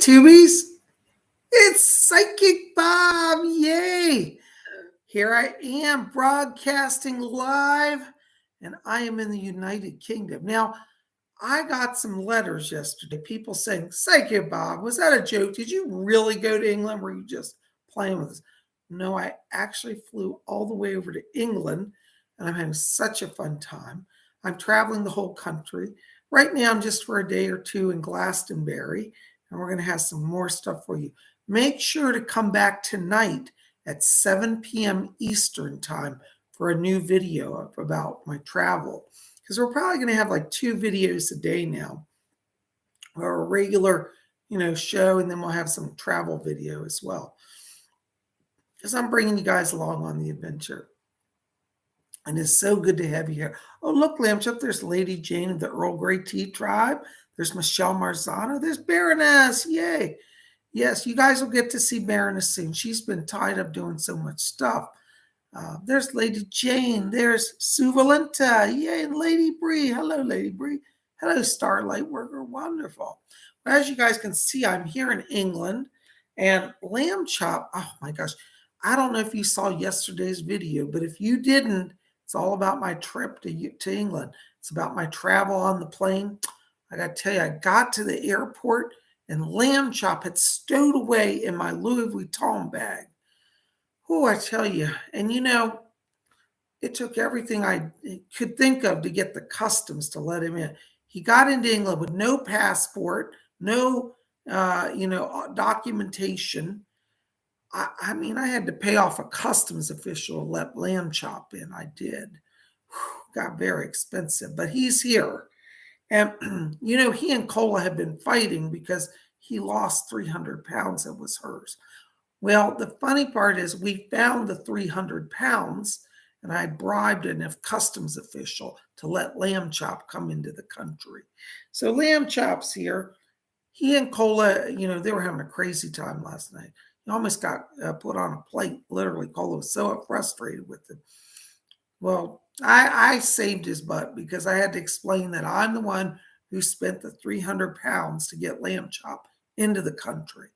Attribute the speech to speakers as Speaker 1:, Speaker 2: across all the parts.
Speaker 1: Tubies, it's Psychic Bob, yay! Here I am broadcasting live, and I am in the United Kingdom. Now, I got some letters yesterday, people saying, Psychic Bob, was that a joke? Did you really go to England? Were you just playing with us? No, I actually flew all the way over to England, and I'm having such a fun time. I'm traveling the whole country. Right now, I'm just for a day or two in Glastonbury, and we're going to have some more stuff for you. Make sure to come back tonight at 7 p.m. Eastern time for a new video about my travel, because we're probably going to have like 2 videos a day now, or a regular, show, and then we'll have some travel video as well, because I'm bringing you guys along on the adventure. And it's so good to have you here. Oh, look, Lamchup, there's Lady Jane of the Earl Grey Tea Tribe. There's Michelle Marzano. There's Baroness. Yay. Yes, you guys will get to see Baroness soon. She's been tied up doing so much stuff. There's Lady Jane. There's Sue Valenta. Yay, and Lady Bree. Hello, Lady Bree. Hello, Starlight Worker. Wonderful. Well, as you guys can see, I'm here in England. And Lamb Chop, oh my gosh. I don't know if you saw yesterday's video, but if you didn't, it's all about my trip to England. It's about my travel on the plane. I got to tell you, I got to the airport and Lamb Chop had stowed away in my Louis Vuitton bag. Oh, I tell you. And it took everything I could think of to get the customs to let him in. He got into England with no passport, no, documentation. I mean, I had to pay off a customs official to let Lamb Chop in. I did. Got very expensive, but he's here. And, he and Cola have been fighting because he lost 300 pounds that was hers. Well, the funny part is we found the 300 pounds, and I bribed a customs official to let Lamb Chop come into the country. So Lamb Chop's here. He and Cola, they were having a crazy time last night. He almost got put on a plate, literally. Cola was so frustrated with him. Well, I saved his butt because I had to explain that I'm the one who spent the 300 pounds to get Lamb Chop into the country.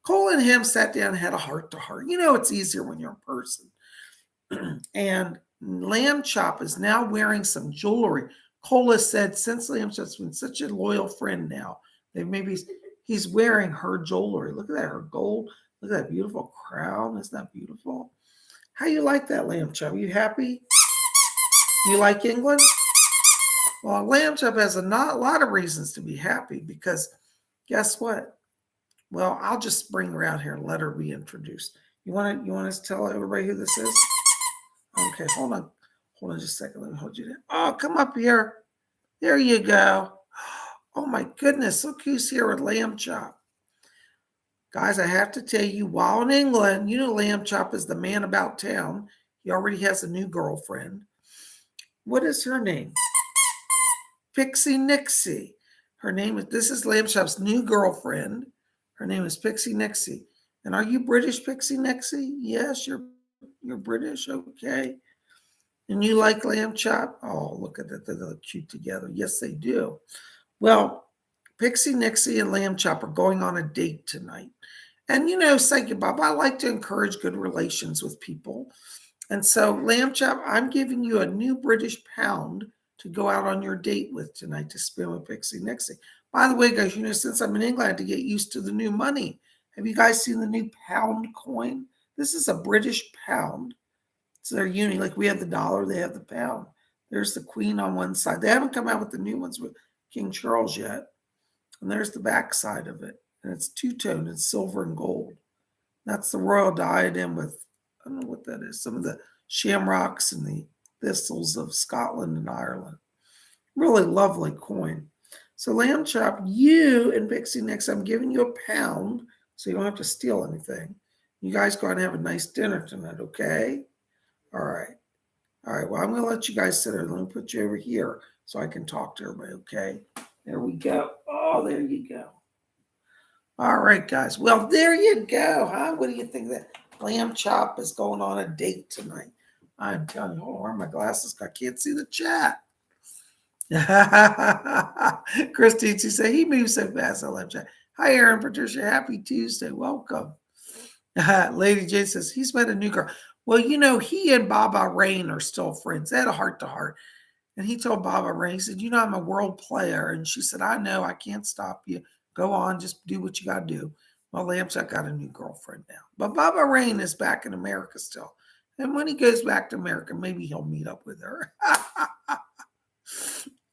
Speaker 1: Cola and him sat down and had a heart-to-heart. It's easier when you're in person. And Lamb Chop is now wearing some jewelry. Cola said since Lamb Chop's been such a loyal friend now, that maybe he's wearing her jewelry. Look at that, her gold. Look at that beautiful crown. Isn't that beautiful? How you like that, Lamb Chop? Are you happy? You like England? Well, Lamb Chop has a lot of reasons to be happy because guess what? Well, I'll just bring her out here and let her be introduced. You want to tell everybody who this is? Okay, hold on just a second. Let me hold you down. Oh, come up here. There you go. Oh my goodness, look who's here with Lamb Chop. Guys, I have to tell you, while in England, Lamb Chop is the man about town. He already has a new girlfriend. What is her name? Pixie Nixie. This is Lamb Chop's new girlfriend. Her name is Pixie Nixie. And are you British, Pixie Nixie? Yes, you're British, okay. And you like Lamb Chop? Oh, look at that, they look cute together. Yes, they do. Well, Pixie Nixie and Lamb Chop are going on a date tonight. And Psychic Bob, I like to encourage good relations with people. And so, Lamb Chop, I'm giving you a new British pound to go out on your date with tonight to spend with Pixie Nixie. By the way, guys, since I'm in England, I had to get used to the new money. Have you guys seen the new pound coin? This is a British pound. So they're unique. Like we have the dollar, they have the pound. There's the Queen on one side. They haven't come out with the new ones with King Charles yet. And there's the back side of it. And it's two-toned. It's silver and gold. That's the royal diadem with, I don't know what that is, some of the shamrocks and the thistles of Scotland and Ireland. Really lovely coin. So Lamb Chop, you and Pixie Nixie, I'm giving you a pound so you don't have to steal anything. You guys go out and have a nice dinner tonight, okay? All right. All right, well, I'm going to let you guys sit there. Let me put you over here so I can talk to everybody, okay? There we go. Oh, there you go. All right, guys. Well, there you go, huh? What do you think of that? Lamb Chop is going on a date tonight. I'm telling you, hold on, where are my glasses? I can't see the chat. Christine, she said, he moves so fast, I love Chop. Hi, Aaron, Patricia. Happy Tuesday. Welcome. Lady J says he's met a new girl. Well, he and Baba Rain are still friends. They had a heart to heart. And he told Baba Rain, he said, I'm a world player. And she said, I know, I can't stop you. Go on, just do what you got to do. Well, Lambchuck got a new girlfriend now. But Baba Rain is back in America still. And when he goes back to America, maybe he'll meet up with her.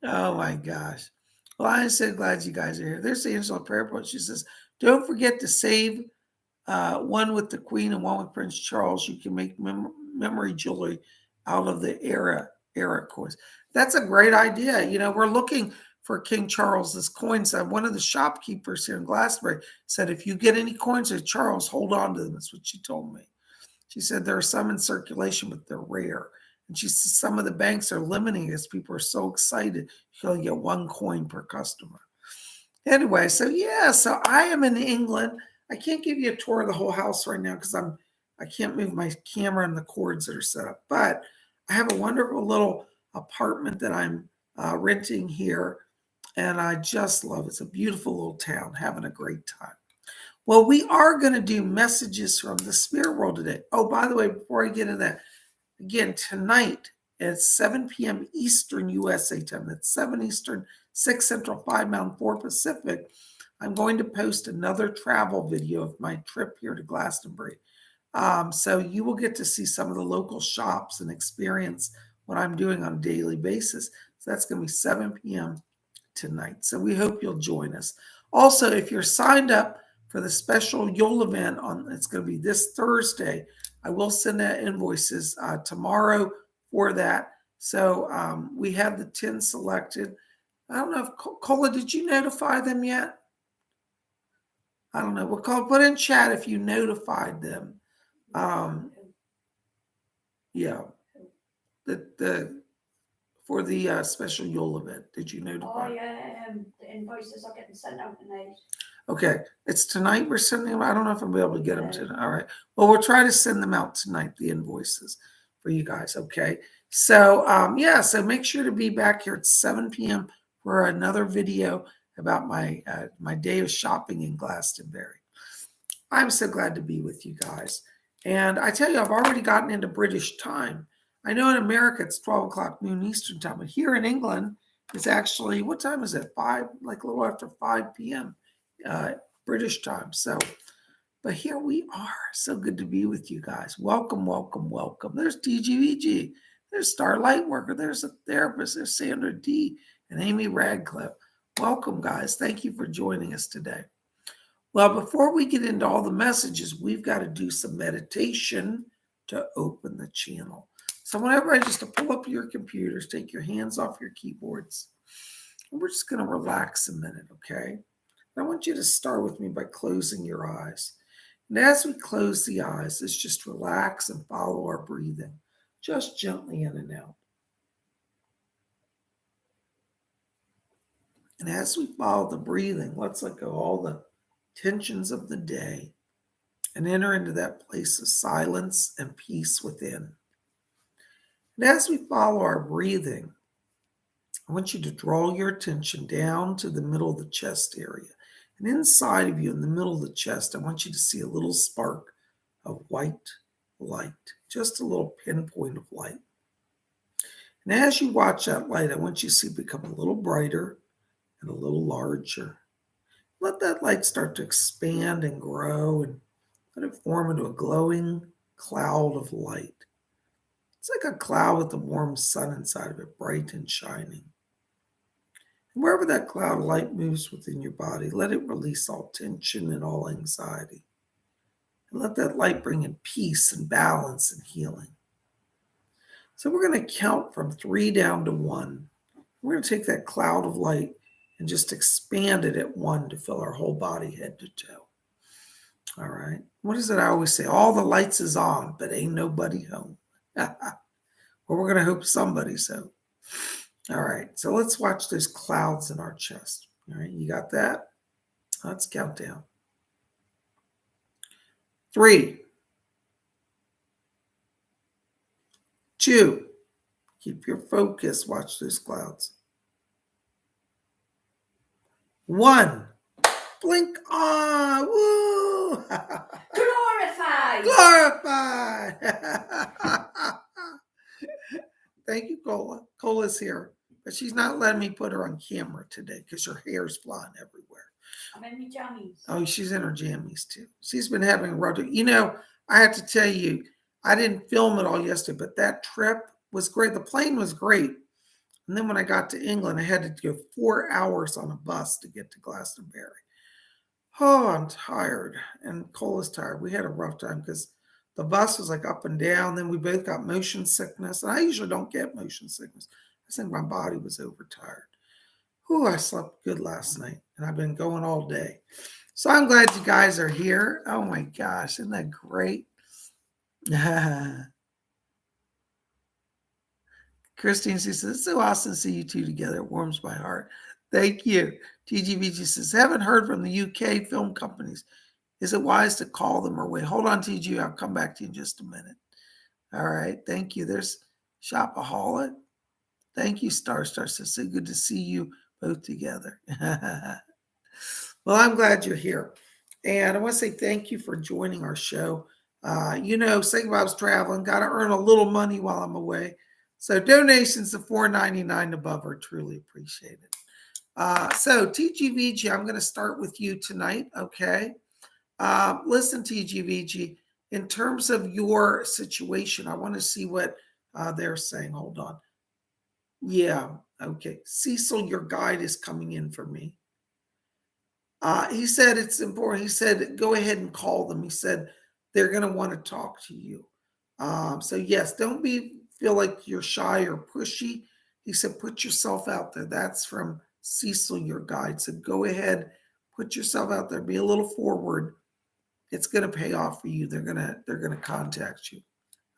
Speaker 1: Oh, my gosh. Well, I'm so glad you guys are here. There's the Angela Prayer Point. She says, don't forget to save one with the Queen and one with Prince Charles. You can make memory jewelry out of the era coins. That's a great idea. We're looking for King Charles's coins. One of the shopkeepers here in Glastonbury said, if you get any coins of Charles, hold on to them. That's what she told me. She said there are some in circulation, but they're rare. And she said some of the banks are limiting as people are so excited. You'll get one coin per customer. Anyway, so I am in England. I can't give you a tour of the whole house right now because I can't move my camera and the cords that are set up. But I have a wonderful little apartment that I'm renting here, and I just love it. It's a beautiful little town, having a great time. Well, we are going to do messages from the spirit world today. Oh, by the way, before I get into that, again, tonight at 7 p.m. Eastern USA time, that's 7 Eastern, 6 Central, 5 Mountain, 4 Pacific, I'm going to post another travel video of my trip here to Glastonbury. So you will get to see some of the local shops and experience what I'm doing on a daily basis. So that's going to be 7 p.m. tonight. So we hope you'll join us. Also, if you're signed up for the special Yule event, it's going to be this Thursday, I will send out invoices tomorrow for that. So we have the 10 selected. I don't know if Cola, did you notify them yet? I don't know. We'll put in chat if you notified them. Yeah. For the special Yule event, did you notify?
Speaker 2: Oh yeah, the invoices are getting sent out tonight.
Speaker 1: Okay, it's tonight we're sending them. I don't know if I'll be able to get them tonight. All right. Well, we'll try to send them out tonight, the invoices for you guys. Okay. So so make sure to be back here at 7 p.m. for another video about my day of shopping in Glastonbury. I'm so glad to be with you guys. And I tell you, I've already gotten into British time. I know in America it's 12 o'clock noon Eastern time, but here in England, it's actually, what time is it? 5, like a little after 5 p.m. British time. So, but here we are. So good to be with you guys. Welcome, welcome, welcome. There's DGVG. There's Starlight Worker. There's a therapist. There's Sandra D. and Amy Radcliffe. Welcome, guys. Thank you for joining us today. Well, before we get into all the messages, we've got to do some meditation to open the channel. So whenever I just pull up your computers, take your hands off your keyboards, and we're just going to relax a minute, okay? I want you to start with me by closing your eyes. And as we close the eyes, let's just relax and follow our breathing, just gently in and out. And as we follow the breathing, let's let go all the tensions of the day and enter into that place of silence and peace within. And as we follow our breathing, I want you to draw your attention down to the middle of the chest area. And inside of you, in the middle of the chest, I want you to see a little spark of white light, just a little pinpoint of light. And as you watch that light, I want you to see it become a little brighter and a little larger. Let that light start to expand and grow and let it form into a glowing cloud of light. It's like a cloud with the warm sun inside of it, bright and shining. And wherever that cloud of light moves within your body, let it release all tension and all anxiety. And let that light bring in peace and balance and healing. So we're going to count from 3 down to 1. We're going to take that cloud of light and just expand it at 1 to fill our whole body, head to toe. All right. What is it I always say? All the lights is on, but ain't nobody home. Well, we're going to hope somebody's home. All right. So let's watch those clouds in our chest. All right. You got that? Let's count down. 3, 2, keep your focus. Watch those clouds. 1, Blink on. Woo!
Speaker 2: Glorified.
Speaker 1: Glorified. Thank you, Cola. Cola's here, but she's not letting me put her on camera today because her hair's flying everywhere.
Speaker 2: I'm in my jammies.
Speaker 1: Oh, she's in her jammies too. She's been having a rough. I have to tell you, I didn't film it all yesterday, but that trip was great. The plane was great. And then when I got to England, I had to go 4 hours on a bus to get to Glastonbury. Oh, I'm tired. And Cola's tired. We had a rough time because the bus was like up and down. Then we both got motion sickness. And I usually don't get motion sickness. I think my body was overtired. I slept good last night. And I've been going all day. So I'm glad you guys are here. Oh my gosh, isn't that great? Christine says, it's so awesome to see you two together. It warms my heart. Thank you. TGVG says, haven't heard from the UK film companies. Is it wise to call them or wait? Hold on, TG. I'll come back to you in just a minute. All right. Thank you. There's Shopaholic. Thank you, Star says, so good to see you both together. Well, I'm glad you're here. And I want to say thank you for joining our show. PsychicBob's traveling, got to earn a little money while I'm away. So donations of $4.99 above are truly appreciated. So TGVG, I'm going to start with you tonight, okay? Listen, TGVG, in terms of your situation, I want to see what they're saying. Hold on. Yeah, okay. Cecil, your guide is coming in for me. He said it's important. He said, go ahead and call them. He said, they're going to want to talk to you. So yes, don't feel like you're shy or pushy. He said, put yourself out there. That's from Cecil, your guide. So go ahead, put yourself out there, be a little forward. It's going to pay off for you. They're going to contact you.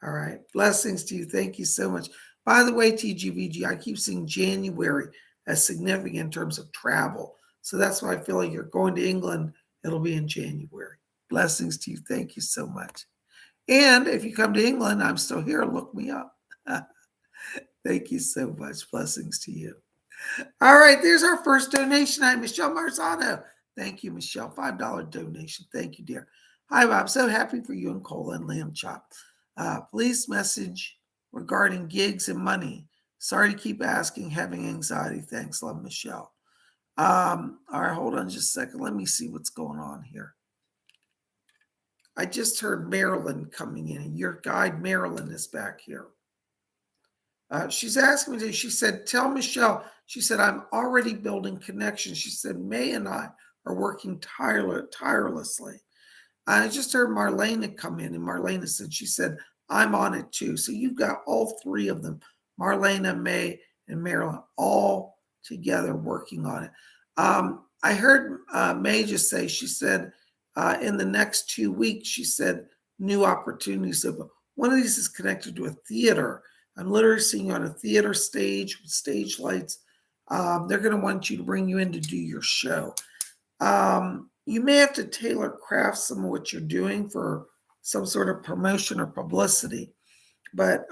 Speaker 1: All right. Blessings to you. Thank you so much. By the way, TGVG, I keep seeing January as significant in terms of travel. So that's why I feel like you're going to England. It'll be in January. Blessings to you. Thank you so much. And if you come to England, I'm still here. Look me up. Thank you so much. Blessings to you. All right. There's our first donation. Hi, Michelle Marzano. Thank you, Michelle. $5 donation. Thank you, dear. Hi, Bob. So happy for you and Cola and Lamb Chop. Please message regarding gigs and money. Sorry to keep asking, having anxiety. Thanks. Love, Michelle. All right, hold on just a second. Let me see what's going on here. I just heard Marilyn coming in. Your guide, Marilyn, is back here. She's asking me, she said, tell Michelle, she said, I'm already building connections. She said, May and I are working tirelessly. I just heard Marlena come in, and Marlena said, she said, I'm on it too. So you've got all three of them, Marlena, May, and Marilyn, all together working on it. I heard May just say, she said, in the next 2 weeks, she said, new opportunities. So one of these is connected to a theater. I'm literally seeing you on a theater stage with stage lights. They're going to want you to bring you in to do your show. You may have to tailor craft some of what you're doing for some sort of promotion or publicity, but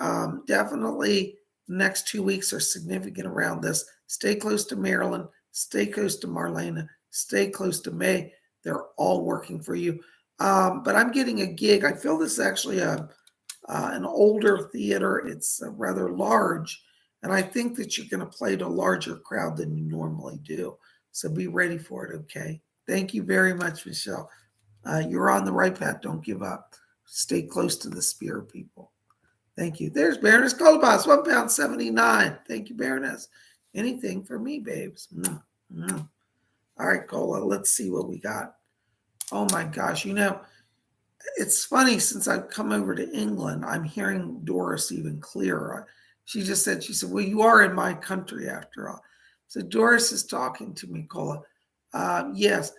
Speaker 1: definitely the next 2 weeks are significant around this. Stay close to Marilyn, stay close to Marlena, stay close to May. They're all working for you. But I'm getting a gig. I feel this is actually an older theater. It's rather large, and I think that you're going to play to a larger crowd than you normally do. So be ready for it, okay? Thank you very much, Michelle. You're on the right path. Don't give up. Stay close to the spirit people. Thank you. There's Baroness Goldboss, £1.79. Thank you, Baroness. Anything for me, babes. All right, Cola, let's see what we got. Oh my gosh, it's funny, since I've come over to England, I'm hearing Doris even clearer. She said, well, you are in my country after all. So Doris is talking to me, Cola. Yes,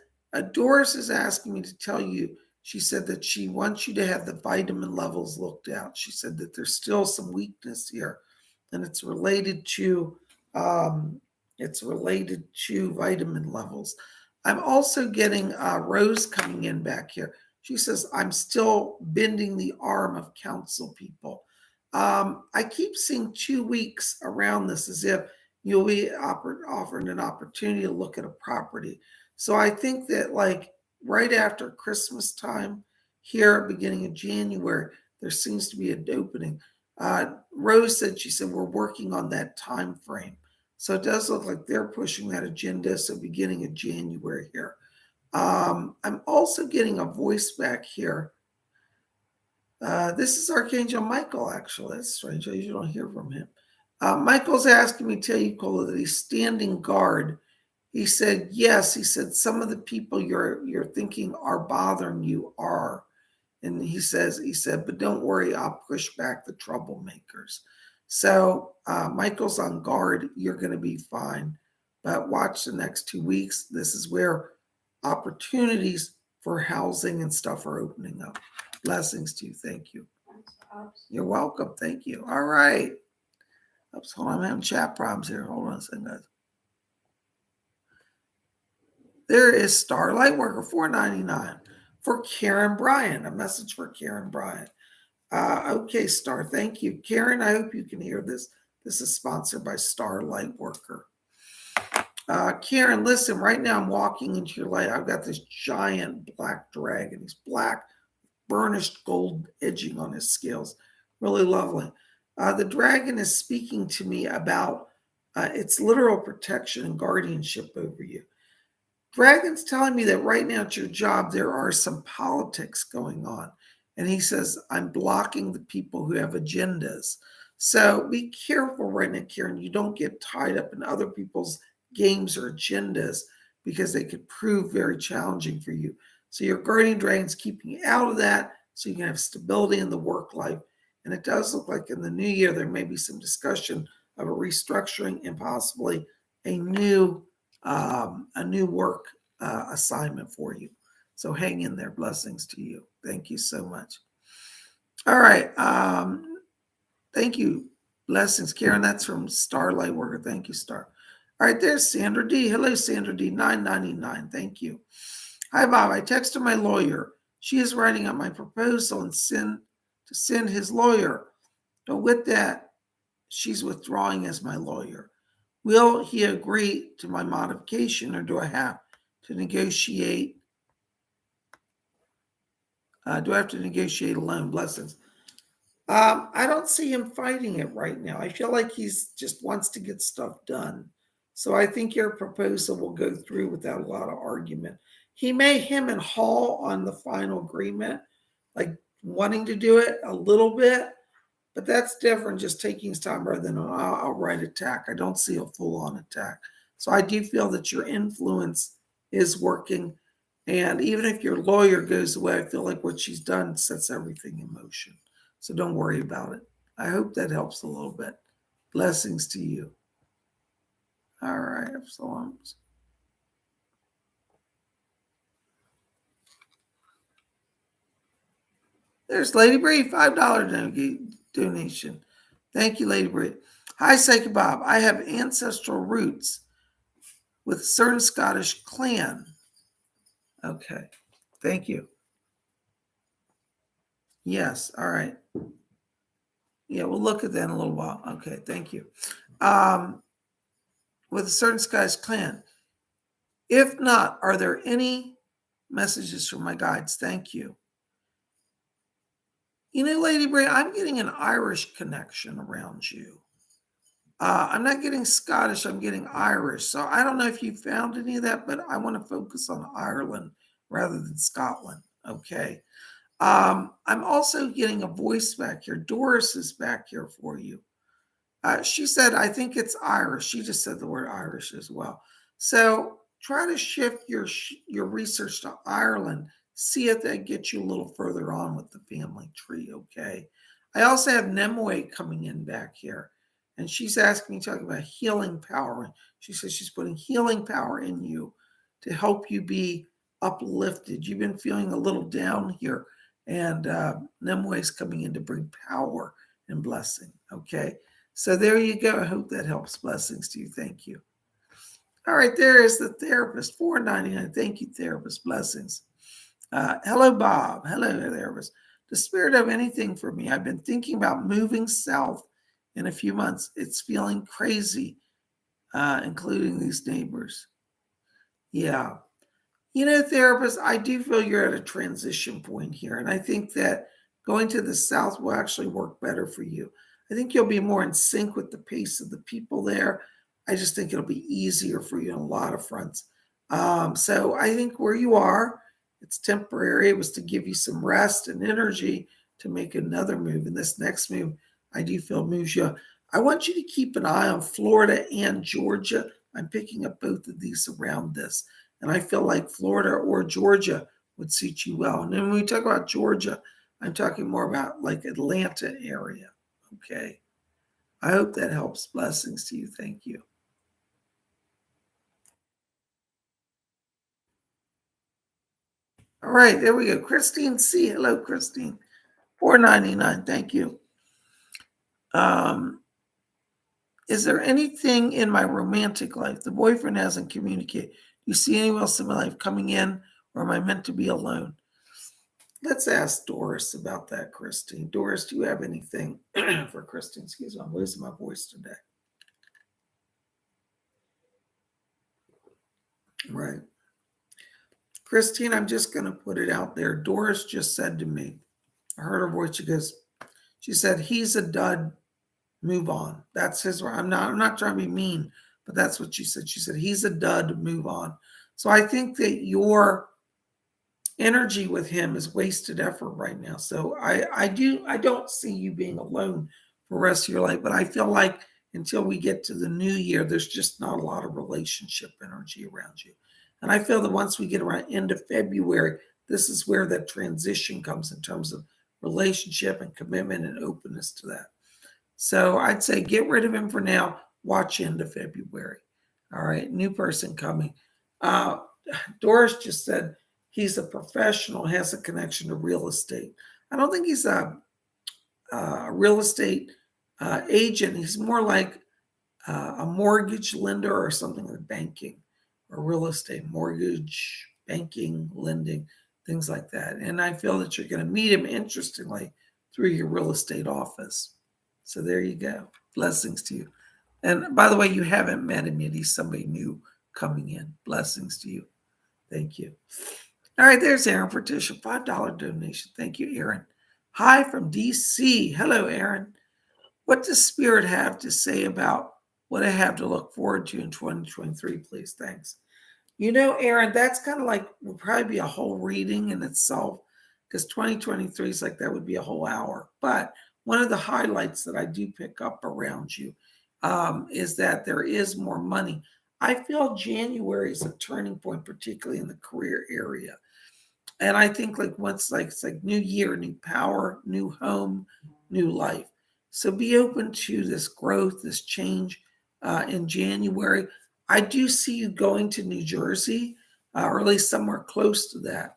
Speaker 1: Doris is asking me to tell you, she said that she wants you to have the vitamin levels looked at. She said that there's still some weakness here, and it's related to vitamin levels. I'm also getting Rose coming in back here. She says, I'm still bending the arm of council people. I keep seeing 2 weeks around this as if you'll be offered an opportunity to look at a property. So I think that like right after Christmas time, here beginning of January, there seems to be an opening. Rose said, she said, we're working on that time frame. So it does look like they're pushing that agenda. So beginning of January here. I'm also getting a voice back here. This is Archangel Michael, actually. That's strange. You don't hear from him. Michael's asking me to tell you, Cola, that he's standing guard. He said, yes. He said, some of the people you're thinking are bothering you are. And he said, but don't worry, I'll push back the troublemakers. So Michael's on guard. You're going to be fine. But watch the next 2 weeks. This is where opportunities for housing and stuff are opening up. Blessings to you. Thank you. You're welcome. Thank you. All right. Oops, hold on. I'm having chat problems here. Hold on a second, guys. There is Starlight Worker $4.99 for Karen Bryan. A message for Karen Bryan. Okay, Star. Thank you. Karen, I hope you can hear this. This is sponsored by Starlight Worker. Karen, listen, right now I'm walking into your light. I've got this giant black dragon. He's black, burnished gold edging on his scales. Really lovely. The dragon is speaking to me about its literal protection and guardianship over you. Dragon's telling me that right now at your job, there are some politics going on. And he says, I'm blocking the people who have agendas. So be careful right now, Karen. You don't get tied up in other people's games or agendas because they could prove very challenging for you. So your guardian dragon's keeping you out of that so you can have stability in the work life. And it does look like in the new year, there may be some discussion of a restructuring and possibly a new work assignment for you. So hang in there. Blessings to you. Thank you so much. All right. Thank you. Blessings, Karen. That's from Starlight Worker. Thank you, Star. All right, there's Sandra D. Hello, Sandra D. $9.99. Thank you. Hi, Bob. I texted my lawyer. She is writing up my proposal and send his lawyer. But with that, she's withdrawing as my lawyer. Will he agree to my modification, or do I have to negotiate? Do I have to negotiate alone? Blessings. I don't see him fighting it right now. I feel like he's just wants to get stuff done. So I think your proposal will go through without a lot of argument. He may hem and haw on the final agreement, like wanting to do it a little bit, but that's different, just taking his time rather than an outright attack. I don't see a full-on attack. So I do feel that your influence is working. And even if your lawyer goes away, I feel like what she's done sets everything in motion. So don't worry about it. I hope that helps a little bit. Blessings to you. All right, Absalom. There's Lady Bree, $5 donation. Thank you, Lady Bree. Hi, Psychic Bob. I have ancestral roots with a certain Scottish clan. Okay, thank you. Yes, all right. Yeah, we'll look at that in a little while. Okay, thank you. With a certain Scottish clan. If not, are there any messages from my guides? Thank you. You know, Lady Bray, I'm getting an Irish connection around you. I'm not getting Scottish, I'm getting Irish. So I don't know if you found any of that, but I want to focus on Ireland rather than Scotland. Okay. I'm also getting a voice back here. Doris is back here for you. She said, I think it's Irish. She just said the word Irish as well. So try to shift your research to Ireland. See if that gets you a little further on with the family tree, okay? I also have Nemwe coming in back here, and she's asking me to talk about healing power. She says she's putting healing power in you to help you be uplifted. You've been feeling a little down here, and Nemwe is coming in to bring power and blessing, okay? So there you go. I hope that helps. Blessings to you. Thank you. All right, there is the therapist, $4.99. Thank you, therapist. Blessings. Hello, Bob. Hello, therapist. Does Spirit have anything for me? I've been thinking about moving south in a few months. It's feeling crazy, including these neighbors. Yeah. Therapist, I do feel you're at a transition point here. And I think that going to the South will actually work better for you. I think you'll be more in sync with the pace of the people there. I just think it'll be easier for you on a lot of fronts. So I think where you are, it's temporary. It was to give you some rest and energy to make another move. And this next move, I do feel moves you. I want you to keep an eye on Florida and Georgia. I'm picking up both of these around this. And I feel like Florida or Georgia would suit you well. And then when we talk about Georgia, I'm talking more about like Atlanta area. Okay. I hope that helps. Blessings to you. Thank you. All right, there we go. Christine C. Hello, Christine. $4.99. Thank you. Is there anything in my romantic life the boyfriend hasn't communicated? Do you see anyone else in my life coming in, or am I meant to be alone? Let's ask Doris about that, Christine. Doris, do you have anything for Christine? Excuse me, I'm losing my voice today. Right. Christine, I'm just going to put it out there. Doris just said to me, I heard her voice. She said, he's a dud. Move on. That's his. I'm not trying to be mean, but that's what she said. She said, he's a dud. Move on. So I think that your energy with him is wasted effort right now. So I don't see you being alone for the rest of your life, but I feel like until we get to the new year, there's just not a lot of relationship energy around you. And I feel that once we get around end of February, this is where that transition comes in terms of relationship and commitment and openness to that. So I'd say get rid of him for now. Watch end of February. All right, new person coming. Doris just said he's a professional, has a connection to real estate. I don't think he's a real estate agent. He's more like a mortgage lender or something like banking or real estate, mortgage, banking, lending, things like that. And I feel that you're going to meet him, interestingly, through your real estate office. So there you go. Blessings to you. And by the way, you haven't met him yet. He's somebody new coming in. Blessings to you. Thank you. All right, there's Aaron Patricia, $5 donation. Thank you, Aaron. Hi from DC. Hello, Aaron. What does Spirit have to say about what I have to look forward to in 2023, please? Thanks. Aaron, that's kind of like, would probably be a whole reading in itself, because 2023 is like, that would be a whole hour. But one of the highlights that I do pick up around you is that there is more money. I feel January is a turning point, particularly in the career area. And I think like once, like it's like new year, new power, new home, new life. So be open to this growth, this change in January. I do see you going to New Jersey, or at least somewhere close to that.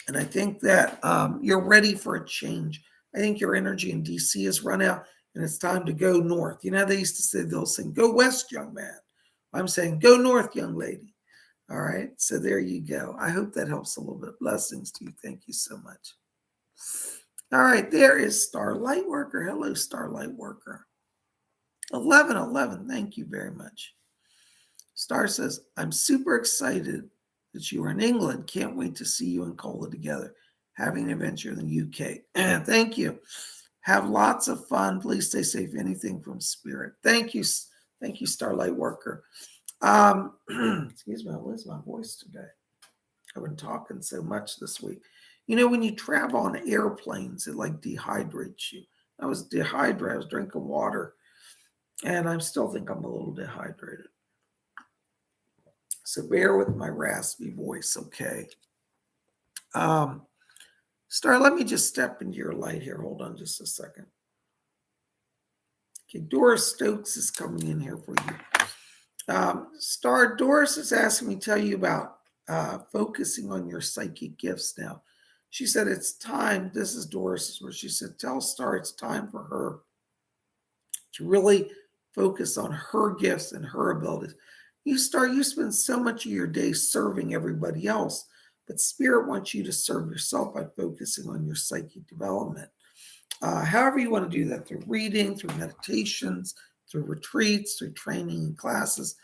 Speaker 1: And I think that you're ready for a change. I think your energy in DC has run out and it's time to go north. They used to say, they'll sing, go west, young man. I'm saying, go north, young lady. All right. So there you go. I hope that helps a little bit. Blessings to you. Thank you so much. All right. There is Starlight Worker. Hello, Starlight Worker. 1111. Thank you very much. Star says, I'm super excited that you are in England. Can't wait to see you and Cola together, having an adventure in the UK. Thank you. Have lots of fun. Please stay safe. Anything from Spirit. Thank you. Thank you, Starlight Worker. Excuse me, I lose my voice today. I've been talking so much this week. When you travel on airplanes, it like dehydrates you. I was dehydrated. I was drinking water, and I still think I'm a little dehydrated. So bear with my raspy voice, okay? Star, let me just step into your light here. Hold on just a second. Okay, Doris Stokes is coming in here for you. Star, Doris is asking me to tell you about focusing on your psychic gifts now. She said it's time. This is Doris, where she said, tell Star it's time for her to really focus on her gifts and her abilities. You spend so much of your day serving everybody else, but Spirit wants you to serve yourself by focusing on your psychic development. However you want to do that, through reading, through meditations, through retreats, through training and classes,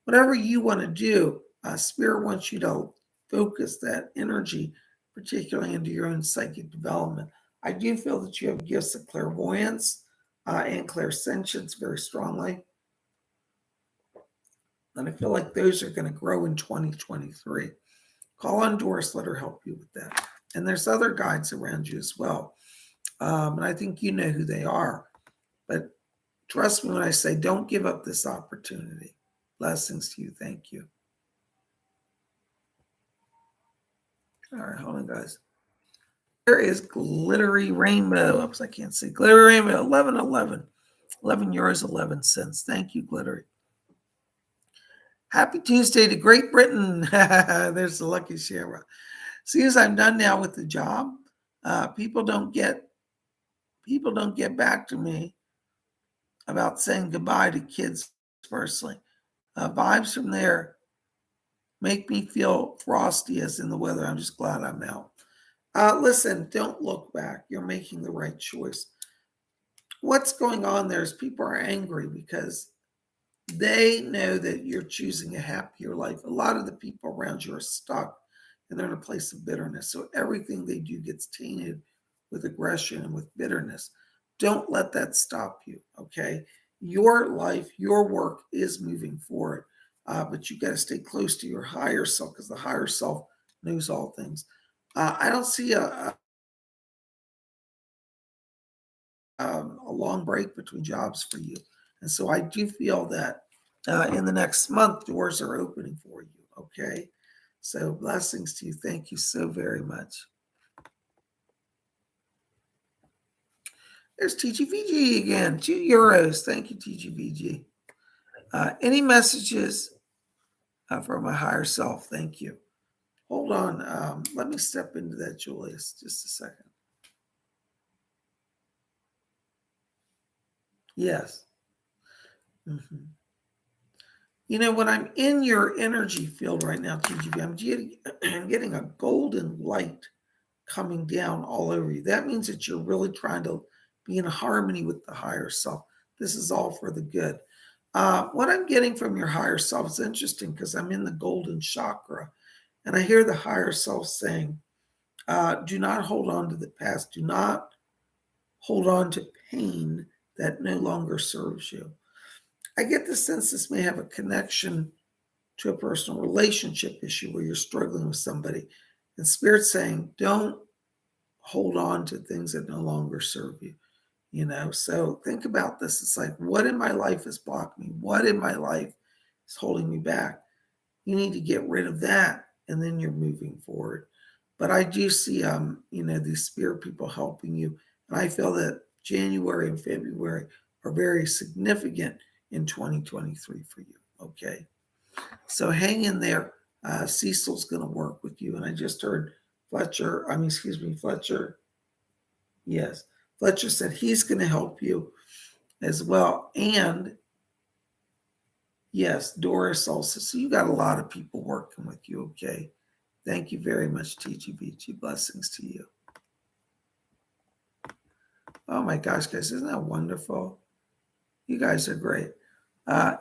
Speaker 1: whatever you want to do, Spirit wants you to focus that energy, particularly into your own psychic development. I do feel that you have gifts of clairvoyance and clairsentience very strongly. And I feel like those are going to grow in 2023. Call on Doris, let her help you with that. And there's other guides around you as well. And I think you know who they are. But trust me when I say don't give up this opportunity. Blessings to you. Thank you. All right, hold on, guys. There is glittery rainbow. Oops, I can't see. Glittery rainbow, 11.11. 11 euros, 11 cents. Thank you, glittery. Happy Tuesday to Great Britain. There's the lucky Shara. See, as I'm done now with the job, people don't get back to me about saying goodbye to kids personally. Vibes from there make me feel frosty as in the weather. I'm just glad I'm out. Listen, don't look back. You're making the right choice. What's going on there is people are angry because they know that you're choosing a happier life. A lot of the people around you are stuck and they're in a place of bitterness. So everything they do gets tainted with aggression and with bitterness. Don't let that stop you, okay? Your life, your work is moving forward, but you got to stay close to your higher self because the higher self knows all things. I don't see a long break between jobs for you. And so I do feel that in the next month, doors are opening for you. Okay. So blessings to you. Thank you so very much. There's TGVG again, €2. Thank you, TGVG. Any messages for my higher self? Thank you. Hold on. Let me step into that, Julius, just a second. Yes. Mm-hmm. You know, when I'm in your energy field right now, TGV, I'm getting a golden light coming down all over you. That means that you're really trying to be in harmony with the higher self. This is all for the good. What I'm getting from your higher self is interesting because I'm in the golden chakra and I hear the higher self saying, do not hold on to the past. Do not hold on to pain that no longer serves you. I get the sense this may have a connection to a personal relationship issue where you're struggling with somebody. And Spirit's saying, don't hold on to things that no longer serve you. You know, so think about this. It's like, what in my life is blocking me? What in my life is holding me back? You need to get rid of that, and then you're moving forward. But I do see, these spirit people helping you. And I feel that January and February are very significant in 2023 for you. Okay. So hang in there. Cecil's going to work with you. And I just heard Fletcher. Yes. Fletcher said he's going to help you as well. And yes, Doris also. So you got a lot of people working with you. Okay. Thank you very much, TGBG. Blessings to you. Oh my gosh, guys, isn't that wonderful? You guys are great.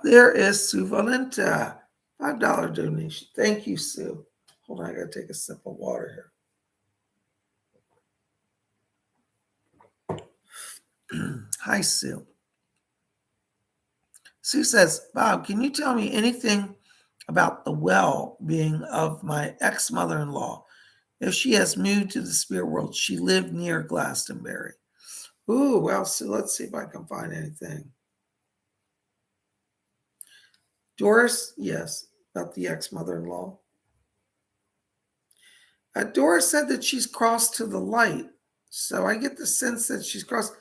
Speaker 1: There is Sue Valenta, $5 donation. Thank you, Sue. Hold on, I got to take a sip of water here. Hi, Sue. Sue says, Bob, can you tell me anything about the well-being of my ex-mother-in-law? If she has moved to the spirit world, she lived near Glastonbury. Ooh, well, Sue, let's see if I can find anything. Doris, yes, about the ex-mother-in-law. Doris said that she's crossed to the light. So I get the sense that she's crossed.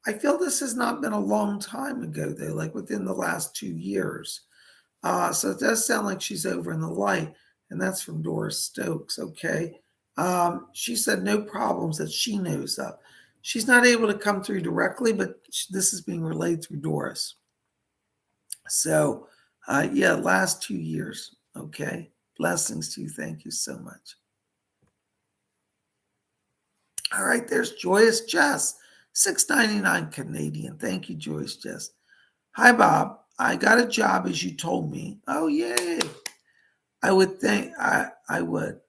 Speaker 1: I feel this has not been a long time ago, though, like within the last 2 years. So it does sound like she's over in the light. And that's from Doris Stokes, okay? She said no problems that she knows of. She's not able to come through directly, but this is being relayed through Doris. So, last 2 years, okay? Blessings to you. Thank you so much. All right, there's Joyous Jess, $6.99 Canadian. Thank you, Joyous Jess. Hi, Bob. I got a job as you told me. Oh, yay. I would think I would.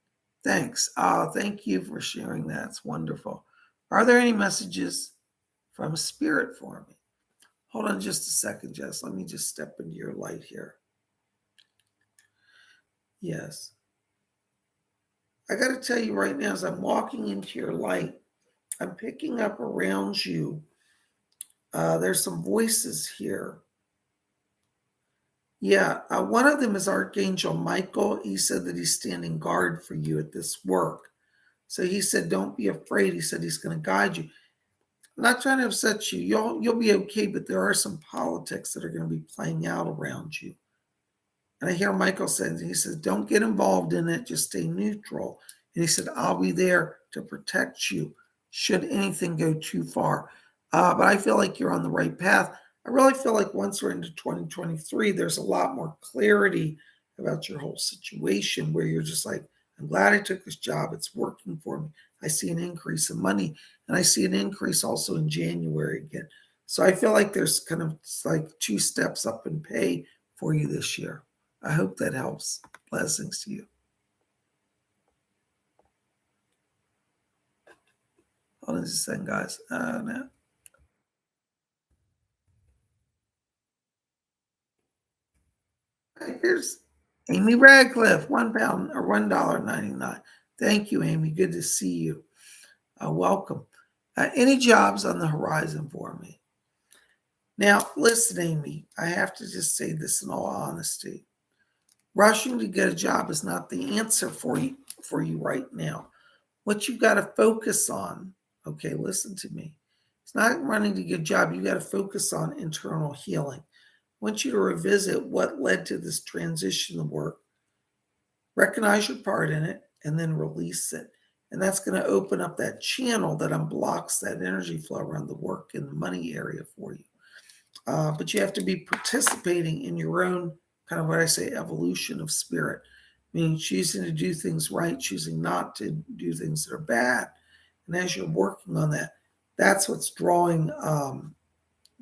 Speaker 1: Thanks. Thank you for sharing that. It's wonderful. Are there any messages from Spirit for me? Hold on just a second, Jess. Let me just step into your light here. Yes. I got to tell you right now, as I'm walking into your light, I'm picking up around you. There's some voices here. Yeah, one of them is Archangel Michael. He said that he's standing guard for you at this work. So he said, don't be afraid. He said he's going to guide you. I'm not trying to upset you. You'll be okay, but there are some politics that are going to be playing out around you. And I hear Michael saying, he says, don't get involved in it. Just stay neutral. And he said, I'll be there to protect you should anything go too far. But I feel like you're on the right path. I really feel like once we're into 2023, there's a lot more clarity about your whole situation where you're just like, I'm glad I took this job. It's working for me. I see an increase in money, and I see an increase also in January again. So I feel like there's kind of like 2 steps up in pay for you this year. I hope that helps. Blessings to you. Hold on just a second, guys. No. Here's Amy Radcliffe, £1 or $1.99. Thank you, Amy. Good to see you. Welcome. Any jobs on the horizon for me? Now, listen, Amy, I have to just say this in all honesty. Rushing to get a job is not the answer for you right now. What you got to focus on, okay, listen to me. It's not running to get a job. You got to focus on internal healing. I want you to revisit what led to this transition of work, recognize your part in it, and then release it. And that's going to open up that channel that unblocks that energy flow around the work and the money area for you. But you have to be participating in your own kind of what I say, evolution of spirit, meaning choosing to do things right, choosing not to do things that are bad. And as you're working on that, that's what's drawing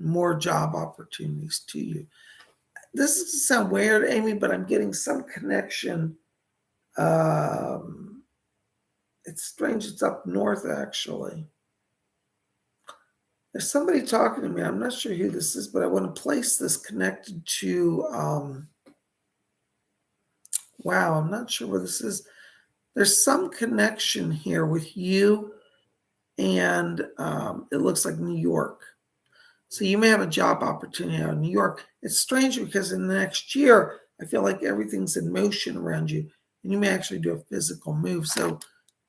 Speaker 1: more job opportunities to you. This doesn't sound weird, Amy, but I'm getting some connection. It's strange. It's up north, actually. There's somebody talking to me. I'm not sure who this is, but I want to place this connected to, wow, I'm not sure where this is. There's some connection here with you, and it looks like New York. So you may have a job opportunity out in New York. It's strange because in the next year, I feel like everything's in motion around you, and you may actually do a physical move. So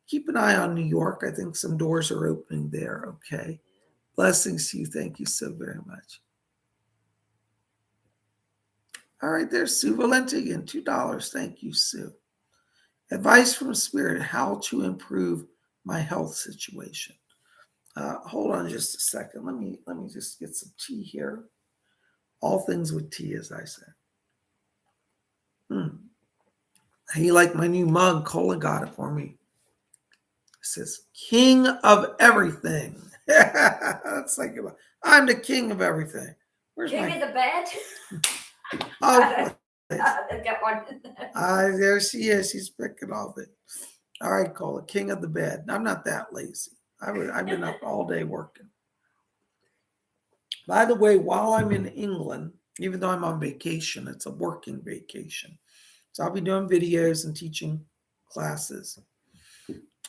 Speaker 1: keep an eye on New York. I think some doors are opening there. Okay. Blessings to you. Thank you so very much. All right, there's Sue Valente again, $2. Thank you, Sue. Advice from Spirit, how to improve my health situation. Hold on just a second. Let me just get some tea here. All things with tea, as I said. You like my new mug? Cola got it for me. It says, King of Everything. That's like, I'm the king of everything.
Speaker 2: Where's King of the bed?
Speaker 1: Oh,
Speaker 2: get one.
Speaker 1: There she is. She's picking off it. All right, Cola, king of the bed. I'm not that lazy. I've been up all day working. By the way, while I'm in England, even though I'm on vacation, it's a working vacation. So I'll be doing videos and teaching classes.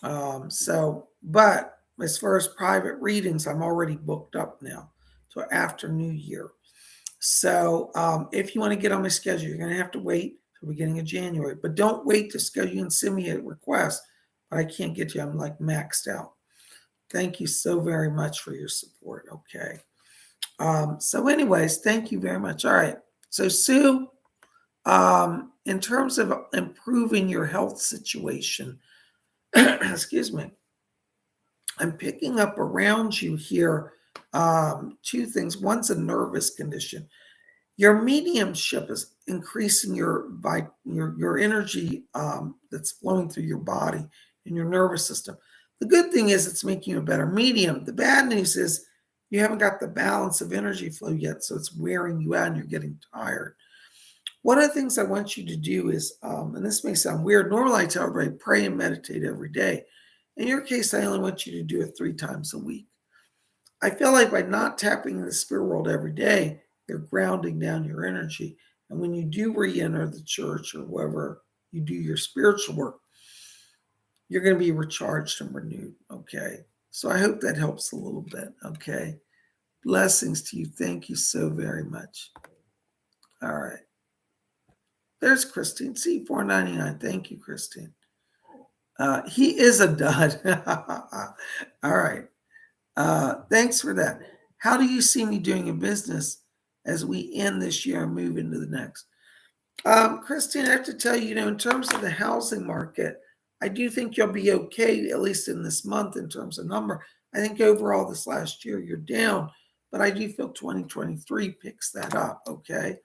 Speaker 1: But as far as private readings, I'm already booked up now. So after New Year. So if you want to get on my schedule, you're going to have to wait till the beginning of January. But don't wait to schedule. You can send me a request, but I can't get you. I'm like maxed out. Thank you so very much for your support. Okay. So anyways, thank you very much. All right. So Sue, in terms of improving your health situation, excuse me, I'm picking up around you here 2 things. One's a nervous condition. Your mediumship is increasing your energy that's flowing through your body and your nervous system. The good thing is it's making you a better medium. The bad news is you haven't got the balance of energy flow yet, so it's wearing you out and you're getting tired. One of the things I want you to do is, and this may sound weird, normally I tell everybody pray and meditate every day. In your case, I only want you to do it 3 times a week. I feel like by not tapping in the spirit world every day, you're grounding down your energy. And when you do re-enter the church or wherever you do your spiritual work, you're going to be recharged and renewed. Okay. So I hope that helps a little bit. Okay. Blessings to you. Thank you so very much. All right. There's Christine. C499. Thank you, Christine. He is a dud. All right. Thanks for that. How do you see me doing in business as we end this year and move into the next? Christine, I have to tell you, in terms of the housing market, I do think you'll be okay, at least in this month, in terms of number. I think overall this last year you're down, but I do feel 2023 picks that up, okay?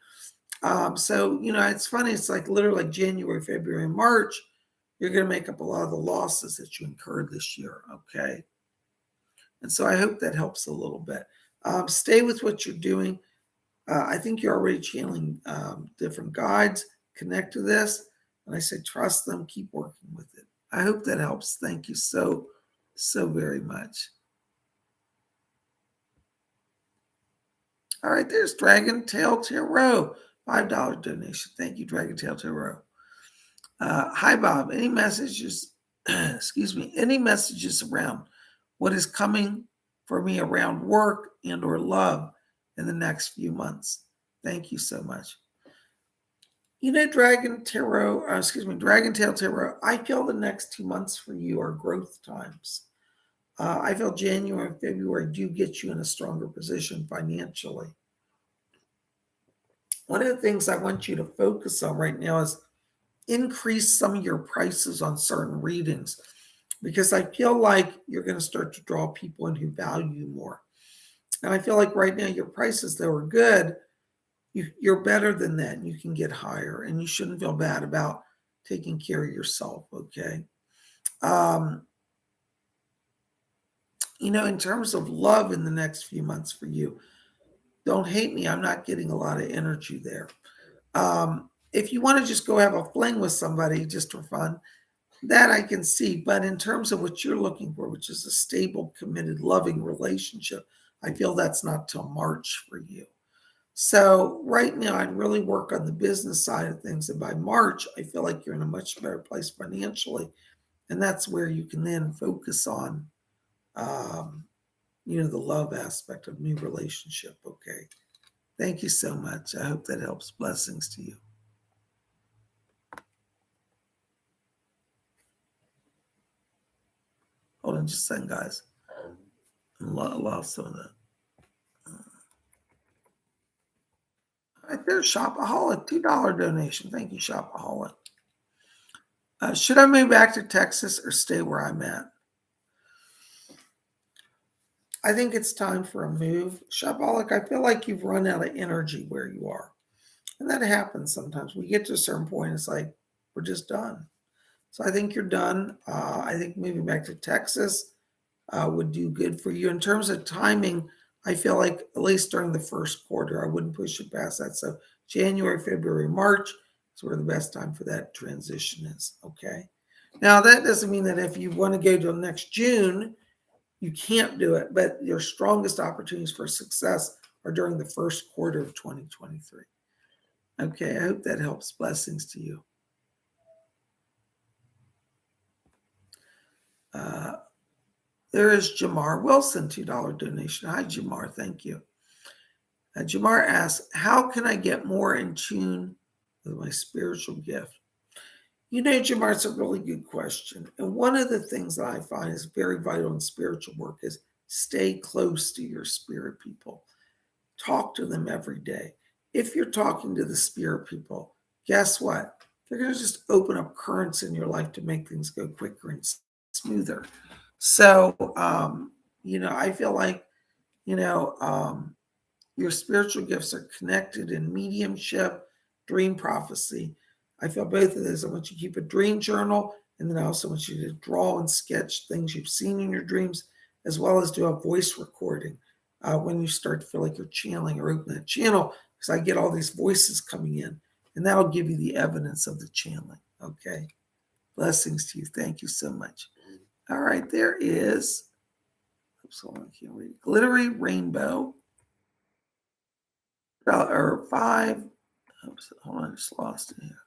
Speaker 1: So, it's funny. It's like literally January, February, and March, you're going to make up a lot of the losses that you incurred this year, okay? And so I hope that helps a little bit. Stay with what you're doing. I think you're already channeling different guides. Connect to this. And I say, trust them. Keep working with it. I hope that helps. Thank you so, so very much. All right, there's Dragon Tail Tarot. $5 donation. Thank you, Dragon Tail Tarot. Hi, Bob. Any messages? Excuse me. Any messages around what is coming for me around work and or love in the next few months? Thank you so much. Dragon Tail Tarot, I feel the next 2 months for you are growth times. I feel January and February do get you in a stronger position financially. One of the things I want you to focus on right now is increase some of your prices on certain readings, because I feel like you're going to start to draw people in who value you more. And I feel like right now your prices, though, are good. You're better than that, and you can get higher, and you shouldn't feel bad about taking care of yourself, okay? In terms of love in the next few months for you, don't hate me. I'm not getting a lot of energy there. If you want to just go have a fling with somebody just for fun, that I can see. But in terms of what you're looking for, which is a stable, committed, loving relationship, I feel that's not till March for you. So right now, I'd really work on the business side of things. And by March, I feel like you're in a much better place financially. And that's where you can then focus on, the love aspect of new relationship. Okay. Thank you so much. I hope that helps. Blessings to you. Hold on just a second, guys. I lost some of that. All right, there's Shopaholic, $2 donation. Thank you, Shopaholic. Should I move back to Texas or stay where I'm at? I think it's time for a move. Shopaholic, I feel like you've run out of energy where you are. And that happens sometimes. We get to a certain point, it's like, we're just done. So I think you're done. I think moving back to Texas would do good for you. In terms of timing, I feel like at least during the first quarter, I wouldn't push it past that. So January, February, March is where the best time for that transition is. Okay. Now, that doesn't mean that if you want to go till next June, you can't do it, but your strongest opportunities for success are during the first quarter of 2023. Okay, I hope that helps. Blessings to you. There is Jamar Wilson, $2 donation. Hi, Jamar. Thank you. Jamar asks, how can I get more in tune with my spiritual gift? Jamar, it's a really good question. And one of the things that I find is very vital in spiritual work is stay close to your spirit people. Talk to them every day. If you're talking to the spirit people, guess what? They're going to just open up currents in your life to make things go quicker and smoother. So, I feel like, your spiritual gifts are connected in mediumship, dream prophecy. I feel both of those. I want you to keep a dream journal, and then I also want you to draw and sketch things you've seen in your dreams, as well as do a voice recording when you start to feel like you're channeling or open that channel, because I get all these voices coming in. And that'll give you the evidence of the channeling. Okay. Blessings to you. Thank you so much. All right. There is, oops, hold on, I can't read. Glittery rainbow. Or 5. Oops, hold on, I just lost it here.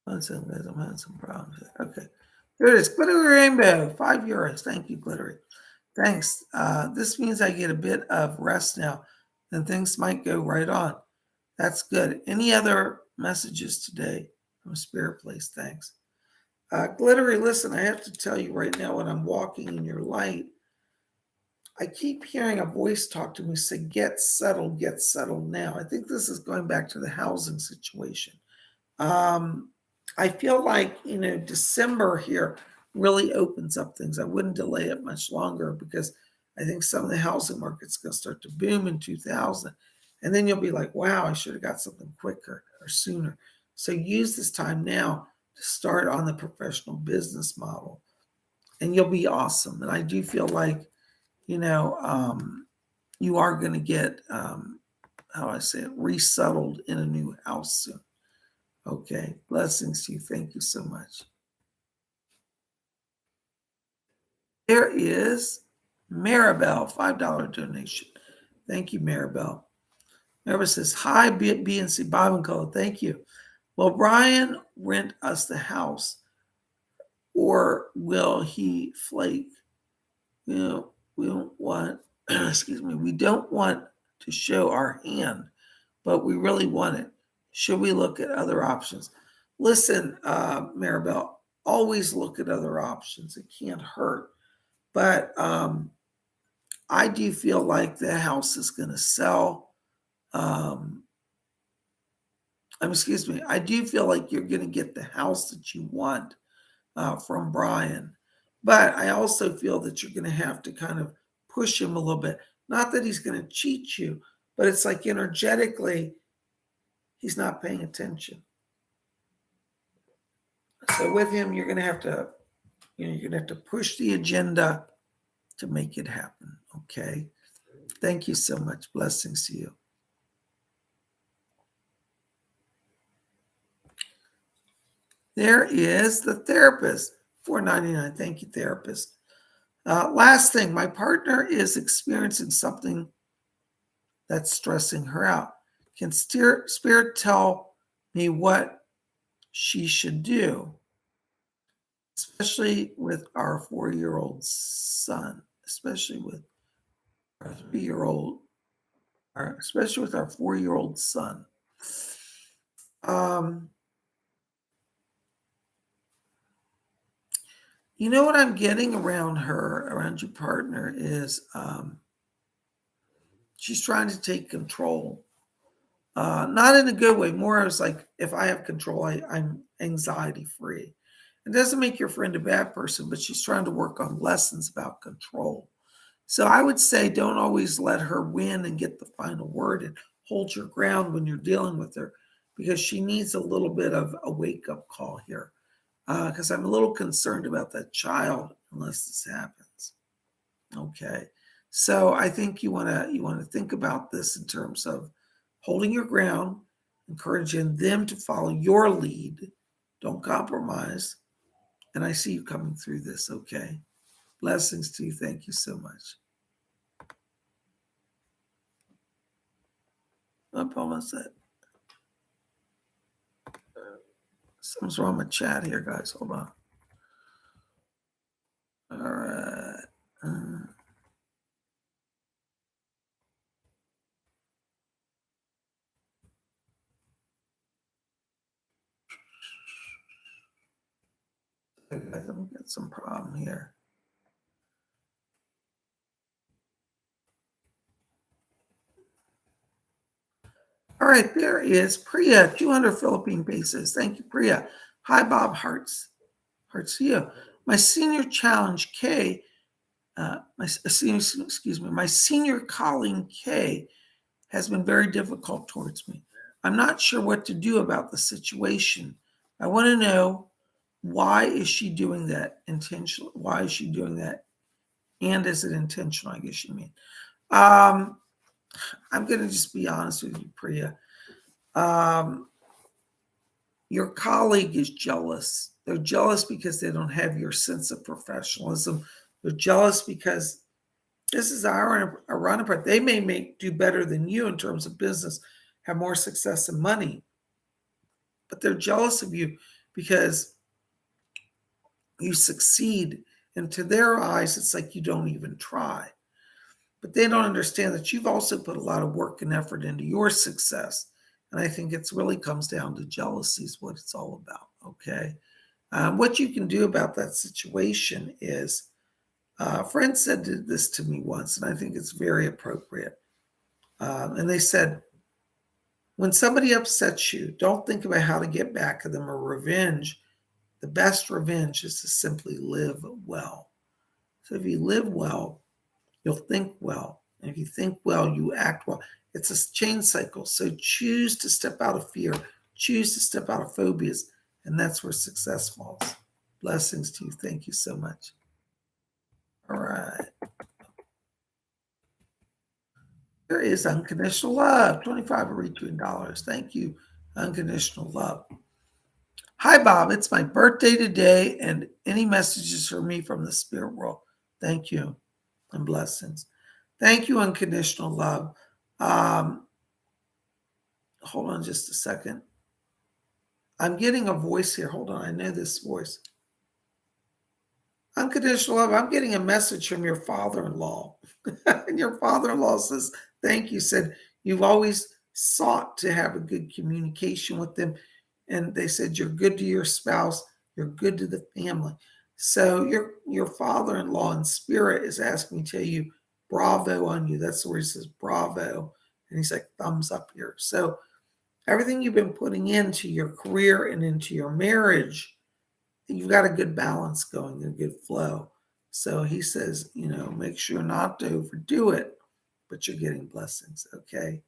Speaker 1: One second, guys. I'm having some problems here. Okay. There it is. Glittery rainbow. €5. Thank you, Glittery. Thanks. This means I get a bit of rest now, and things might go right on. That's good. Any other messages today from Spirit Place? Thanks. Glittery, listen, I have to tell you right now, when I'm walking in your light, I keep hearing a voice talk to me say, get settled now. I think this is going back to the housing situation. I feel like, December here really opens up things. I wouldn't delay it much longer because I think some of the housing market's going to start to boom in 2000. And then you'll be like, wow, I should have got something quicker or sooner. So use this time now to start on the professional business model, and you'll be awesome. And I do feel like, you are going to get, how I say it, resettled in a new house soon. Okay. Blessings to you. Thank you so much. There is Maribel, $5 donation. Thank you, Maribel. Maribel says, hi, BNC Bob and Co. Thank you. Will Brian rent us the house, or will he flake? We don't want, excuse me, we don't want to show our hand, but we really want it. Should we look at other options? Listen, Maribel, always look at other options. It can't hurt. But I do feel like the house is going to sell. I do feel like you're going to get the house that you want from Brian. But I also feel that you're going to have to kind of push him a little bit. Not that he's going to cheat you, but it's like energetically, he's not paying attention. So with him, you're going to have to, push the agenda to make it happen. Okay. Thank you so much. Blessings to you. There is the therapist, $4.99. Thank you, therapist. Last thing, my partner is experiencing something that's stressing her out. Can Spirit tell me what she should do, especially with our 4-year-old son, especially with our 3-year-old, especially with our 4-year-old son? What I'm getting around your partner is she's trying to take control. Not in a good way. More as like, if I have control, I'm anxiety free. It doesn't make your friend a bad person, but she's trying to work on lessons about control. So I would say don't always let her win and get the final word, and hold your ground when you're dealing with her, because she needs a little bit of a wake-up call here. Because I'm a little concerned about that child unless this happens. Okay. So I think you want to think about this in terms of holding your ground, encouraging them to follow your lead. Don't compromise. And I see you coming through this. Okay. Blessings to you. Thank you so much. Up almost it. Something's wrong with chat here, guys. Hold on. All right. Let me get some problem here. All right, there is Priya, 200 Philippine pesos. Thank you, Priya. Hi, Bob. Hearts to you. My senior challenge, K, my senior calling, K, has been very difficult towards me. I'm not sure what to do about the situation. I want to know, why is she doing that intentionally? Why is she doing that And is it intentional? I guess you mean. I'm going to just be honest with you, Priya. Your colleague is jealous. They're jealous because they don't have your sense of professionalism. They're jealous because this is our run apart. They may do better than you in terms of business, have more success and money, but they're jealous of you because you succeed. And to their eyes, it's like you don't even try. But they don't understand that you've also put a lot of work and effort into your success. And I think it really comes down to jealousy is what it's all about, okay? What you can do about that situation is, a friend said this to me once, and I think it's very appropriate. And they said, when somebody upsets you, don't think about how to get back at them or revenge. The best revenge is to simply live well. So if you live well, you'll think well. And if you think well, you act well. It's a chain cycle. So choose to step out of fear, choose to step out of phobias, and that's where success falls. Blessings to you. Thank you so much. All right. There is unconditional love. 25 will reach you in dollars. Thank you. Unconditional love. Hi, Bob. It's my birthday today, and any messages for me from the spirit world? Thank you and blessings. Thank you, unconditional love. Hold on just a second. I'm getting a voice here. Hold on. I know this voice. Unconditional love. I'm getting a message from your father-in-law. And your father-in-law says, thank you. Said, you've always sought to have a good communication with them. And they said, you're good to your spouse. You're good to the family. So your father-in-law in spirit is asking me to tell you, bravo on you. That's where he says bravo. And he's like, thumbs up here. So everything you've been putting into your career and into your marriage, you've got a good balance going, a good flow. So he says, make sure not to overdo it, but you're getting blessings. Okay.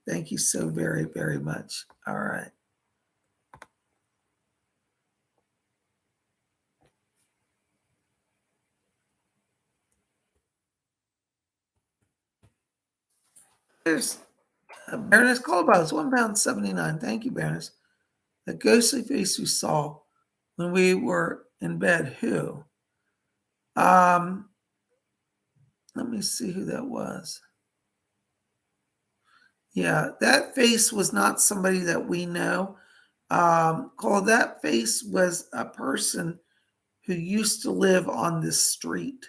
Speaker 1: Thank you so very, very much. All right. There's Baroness Colbus, £1.79. Thank you, Baroness. The ghostly face we saw when we were in bed. Who? Let me see who that was. Yeah, that face was not somebody that we know. That face was a person who used to live on this street.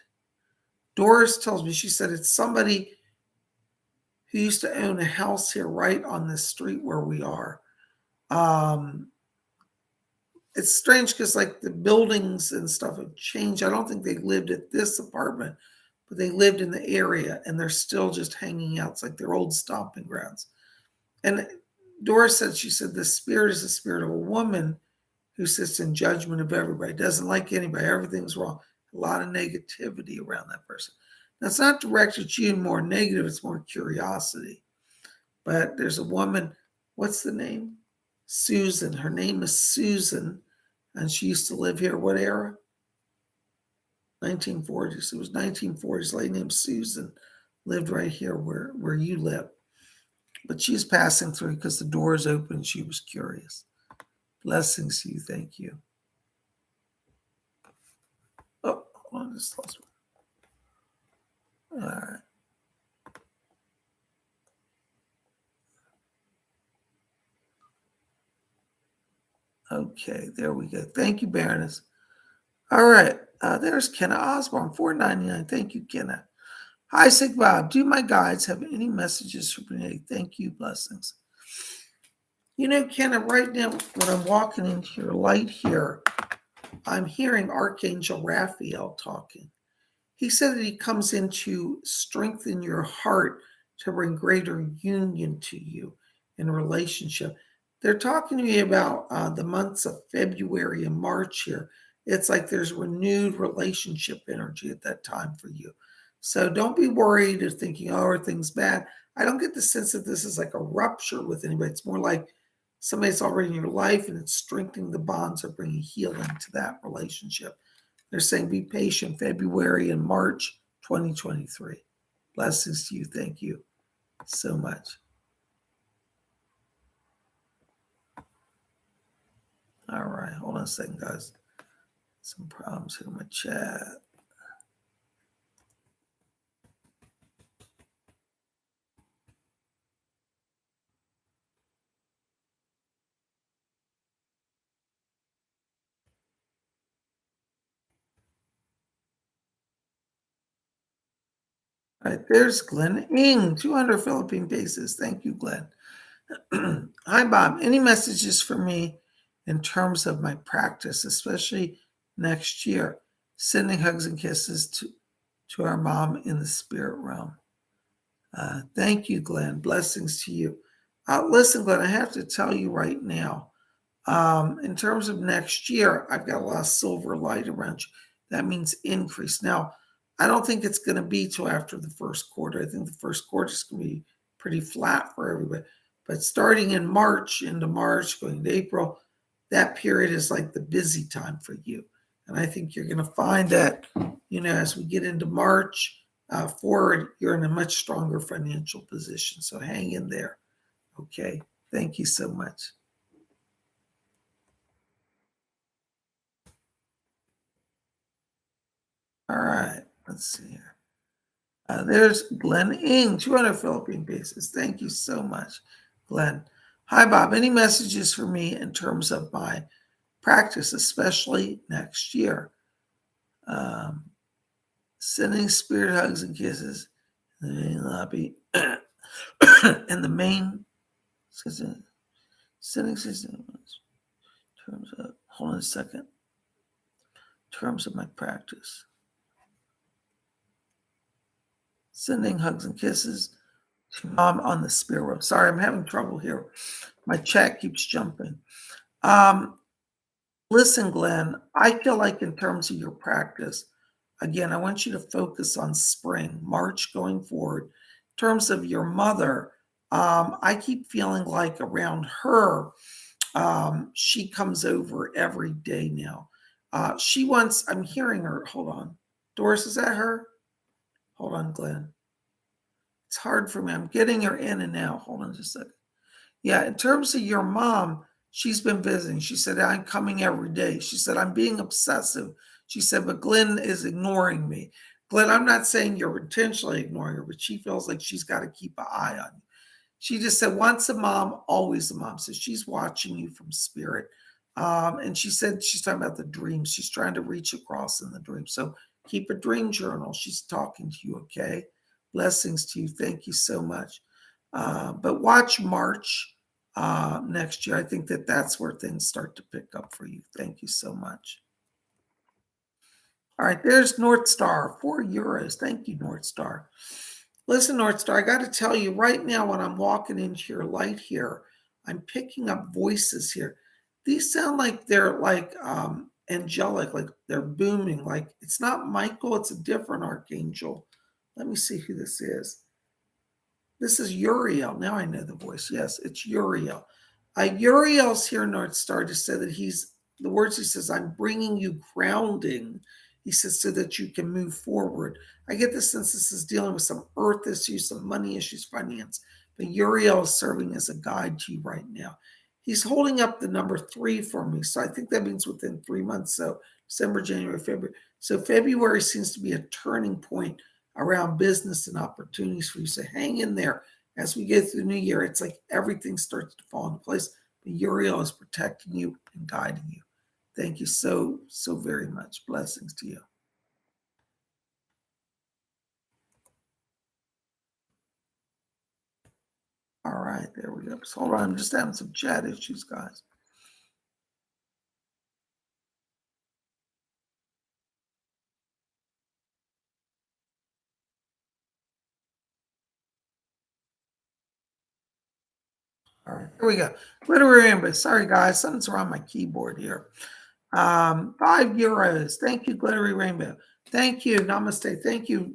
Speaker 1: Doris tells me, she said it's somebody who used to own a house here right on this street where we are. It's strange because like the buildings and stuff have changed. I don't think they lived at this apartment, but they lived in the area and they're still just hanging out. It's like their old stomping grounds. And Doris said, she said, the spirit is the spirit of a woman who sits in judgment of everybody, doesn't like anybody, everything's wrong. A lot of negativity around that person. Now, it's not directed at you more negative, it's more curiosity. But there's a woman, what's the name? Susan. Her name is Susan, and she used to live here. What era? 1940s. It was 1940s. A lady named Susan lived right here where you live. But she's passing through because the door is open and she was curious. Blessings to you. Thank you. Oh, hold on. Just lost one. All right. Okay, there we go. Thank you, Baroness. All right. There's Kenna Osborne, $4.99. Thank you, Kenna. Hi, Sig Bob. Do my guides have any messages for me? Thank you. Blessings. Kenna, right now, when I'm walking into your light here, I'm hearing Archangel Raphael talking. He said that he comes in to strengthen your heart to bring greater union to you in a relationship. They're talking to me about the months of February and March here. It's like there's renewed relationship energy at that time for you. So don't be worried or thinking, oh, are things bad? I don't get the sense that this is like a rupture with anybody. It's more like somebody's already in your life and it's strengthening the bonds or bringing healing to that relationship. They're saying be patient. February and March 2023. Blessings to you. Thank you so much. All right, hold on a second, guys. Some problems here in my chat. All right, there's Glenn Ing, 200 Philippine pesos. Thank you, Glenn. Hi, Bob. Any messages for me in terms of my practice, especially next year? Sending hugs and kisses to our mom in the spirit realm. Thank you, Glenn. Blessings to you. Listen, Glenn, I have to tell you right now, in terms of next year, I've got a lot of silver light around you. That means increase. Now, I don't think it's going to be till after the first quarter. I think the first quarter is going to be pretty flat for everybody. But starting in March, into March, going into April, that period is like the busy time for you. And I think you're going to find that, as we get into March forward, you're in a much stronger financial position. So hang in there. Okay. Thank you so much. All right. Let's see here. There's Glenn Ing, 200 Philippine pesos. Thank you so much, Glenn. Hi, Bob. Any messages for me in terms of my practice, especially next year? Sending spirit hugs and kisses in the main lobby. And the main sending system terms of, hold on a second. Terms of my practice. Sending hugs and kisses to mom on the spirit road. Sorry, I'm having trouble here. My chat keeps jumping. Listen, Glenn, I feel like in terms of your practice, again, I want you to focus on spring, March going forward. In terms of your mother, I keep feeling like around her, she comes over every day now. She wants, I'm hearing her, hold on. Doris, is that her? Hold on, Glenn. It's hard for me. I'm getting her in and out. Hold on just a second. Yeah, in terms of your mom, she's been visiting. She said, I'm coming every day. She said, I'm being obsessive. She said, but Glenn is ignoring me. Glenn, I'm not saying you're intentionally ignoring her, but she feels like she's got to keep an eye on you. She just said, once a mom, always a mom. So she's watching you from spirit. And she said, she's talking about the dreams. She's trying to reach across in the dream. So keep a dream journal. She's talking to you, okay? Blessings to you. Thank you so much. But watch March next year. I think that's where things start to pick up for you. Thank you so much. All right, there's North Star, €4. Thank you, North Star. Listen, North Star, I got to tell you right now when I'm walking into your light here, I'm picking up voices here. These sound like they're like angelic, like they're booming. Like it's not Michael, it's a different archangel. Let me see who this is. This is Uriel. Now I know the voice. Yes, it's Uriel. Uriel's here, North Star, to say that the words he says, I'm bringing you grounding. He says, so that you can move forward. I get the sense this is dealing with some earth issues, some money issues, finance. But Uriel is serving as a guide to you right now. He's holding up the number 3 for me. So I think that means within 3 months. So December, January, February. So February seems to be a turning point around business and opportunities for you. So hang in there as we get through the new year. It's like everything starts to fall into place. But Uriel is protecting you and guiding you. Thank you so very much. Blessings to you. All right, there we go. So hold on, I'm just having some chat issues, guys. All right, here we go. Glittery Amber. Sorry, guys, something's wrong with my keyboard here. €5. Thank you, Glittery Rainbow. Thank you. Namaste. Thank you.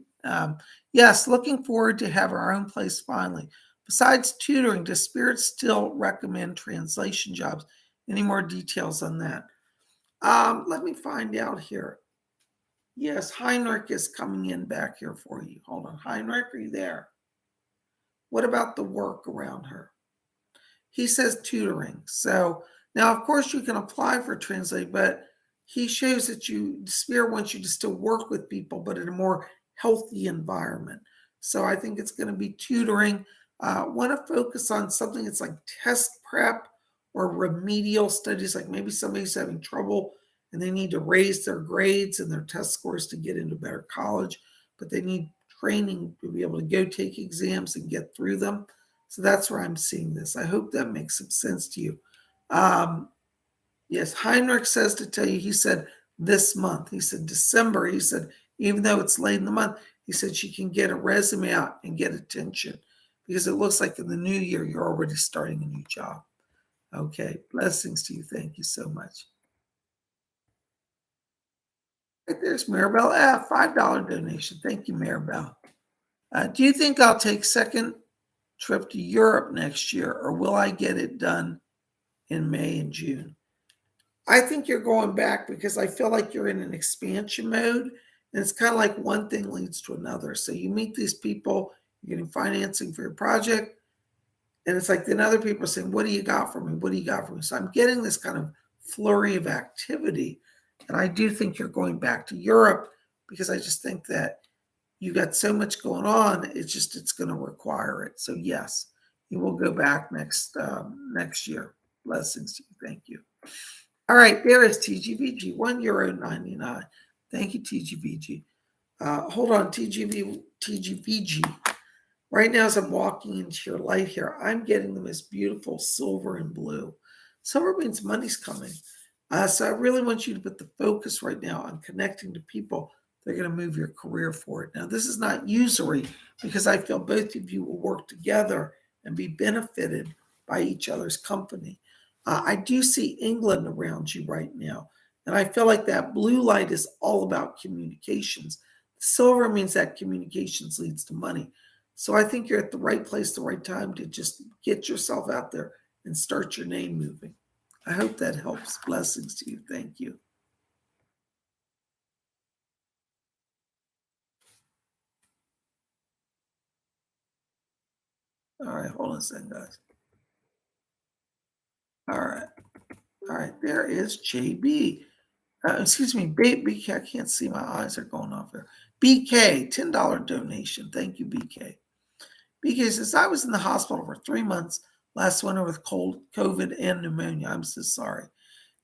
Speaker 1: Yes, looking forward to have our own place finally. Besides tutoring, does Spirit still recommend translation jobs? Any more details on that? Let me find out here. Yes, Heinrich is coming in back here for you. Hold on. Heinrich, are you there? What about the work around her? He says tutoring. So now, of course, you can apply for translate, but he shows that Spirit wants you to still work with people, but in a more healthy environment. So I think it's going to be tutoring. Want to focus on something that's like test prep or remedial studies, like maybe somebody's having trouble and they need to raise their grades and their test scores to get into better college, but they need training to be able to go take exams and get through them. So that's where I'm seeing this. I hope that makes some sense to you. Um, yes, Heinrich says to tell you, he said this month, he said December, he said, even though it's late in the month, he said she can get a resume out and get attention because it looks like in the new year, you're already starting a new job. Okay, blessings to you. Thank you so much. Right, there's Maribel F., $5 donation. Thank you, Maribel. Do you think I'll take second trip to Europe next year, or will I get it done in May and June? I think you're going back because I feel like you're in an expansion mode. And it's kind of like one thing leads to another. So you meet these people, you're getting financing for your project. And it's like then other people are saying, what do you got for me? What do you got for me? So I'm getting this kind of flurry of activity. And I do think you're going back to Europe because I just think that you got so much going on. It's going to require it. So yes, you will go back next year. Blessings to you. Thank you. All right, there is TGVG, €1.99. Thank you, TGVG. Hold on, TGVG. Right now, as I'm walking into your light here, I'm getting the most beautiful silver and blue. Silver means money's coming. So I really want you to put the focus right now on connecting to people that are going to move your career forward. Now, this is not usury because I feel both of you will work together and be benefited by each other's company. I do see England around you right now. And I feel like that blue light is all about communications. Silver means that communications leads to money. So I think you're at the right place, the right time to just get yourself out there and start your name moving. I hope that helps. Blessings to you. Thank you. All right, hold on a second, guys. All right. All right, there is JB. Excuse me, BK. I can't see. My eyes are going off there. BK, $10 donation. Thank you, BK. BK says, I was in the hospital for 3 months last winter with COVID and pneumonia. I'm so sorry.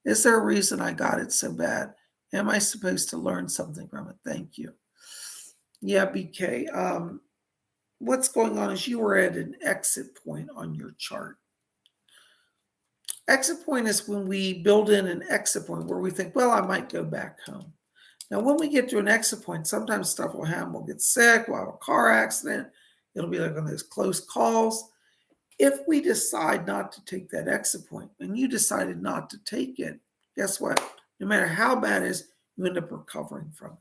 Speaker 1: Is there a reason I got it so bad? Am I supposed to learn something from it? Thank you. Yeah, BK. What's going on is you were at an exit point on your chart. Exit point is when we build in an exit point where we think, well, I might go back home. Now, when we get to an exit point, sometimes stuff will happen. We'll get sick, we'll have a car accident. It'll be like one of those close calls. If we decide not to take that exit point, and you decided not to take it, guess what? No matter how bad it is, you end up recovering from it.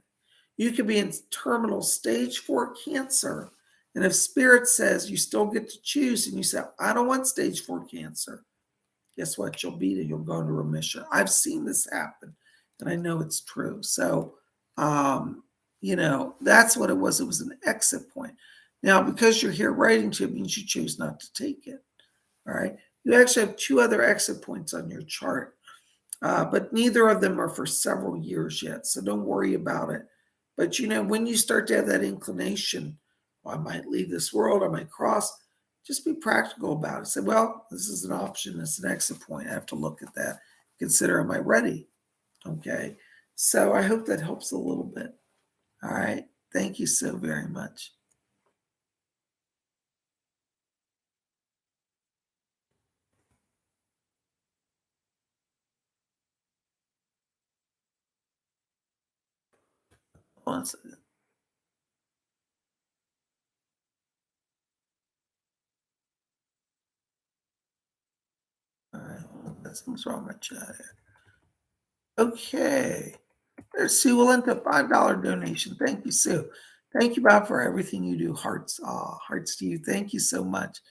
Speaker 1: You could be in terminal stage 4 cancer. And if spirit says you still get to choose and you say, I don't want stage 4 cancer, guess what? You'll beat it. You'll go into remission. I've seen this happen and I know it's true. So, that's what it was. It was an exit point. Now, because you're here writing to it means you chose not to take it. All right. You actually have 2 other exit points on your chart, but neither of them are for several years yet. So don't worry about it. But when you start to have that inclination, well, I might leave this world, I might cross, just be practical about it. Say, well, this is an option, it's an exit point. I have to look at that. Consider, am I ready? Okay. So I hope that helps a little bit. All right. Thank you so very much. Hold on a second. All right. Something's wrong with my chat here. Okay. There's Sue Valenta, $5 donation. Thank you, Sue. Thank you, Bob, for everything you do. Hearts, hearts to you. Thank you so much.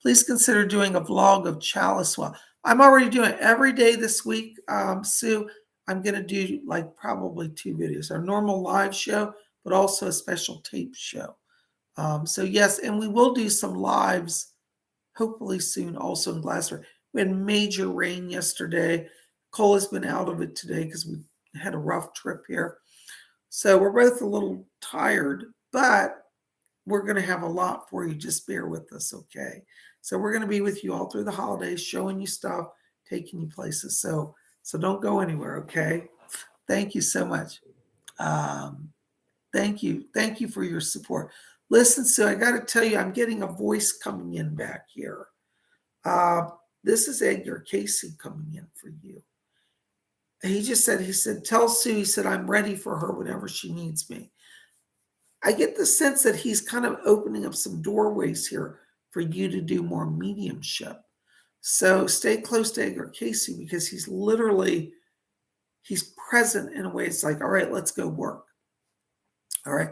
Speaker 1: Please consider doing a vlog of Chalice Well. I'm already doing it every day this week, Sue. I'm going to do like probably 2 videos, our normal live show, but also a special tape show. So yes, and we will do some lives hopefully soon also in Glastonbury. We had major rain yesterday. Cole has been out of it today because we had a rough trip here. So we're both a little tired, but we're going to have a lot for you. Just bear with us, okay? So we're going to be with you all through the holidays, showing you stuff, taking you places. So don't go anywhere, okay? Thank you so much. Um, thank you for your support. Listen, so I got to tell you, I'm getting a voice coming in back here. Uh, this is Edgar Casey coming in for you. He said, tell Sue, he said, I'm ready for her whenever she needs me. I get the sense that he's kind of opening up some doorways here for you to do more mediumship. So stay close to Edgar Casey because he's present in a way. It's like, all right, let's go work. All right.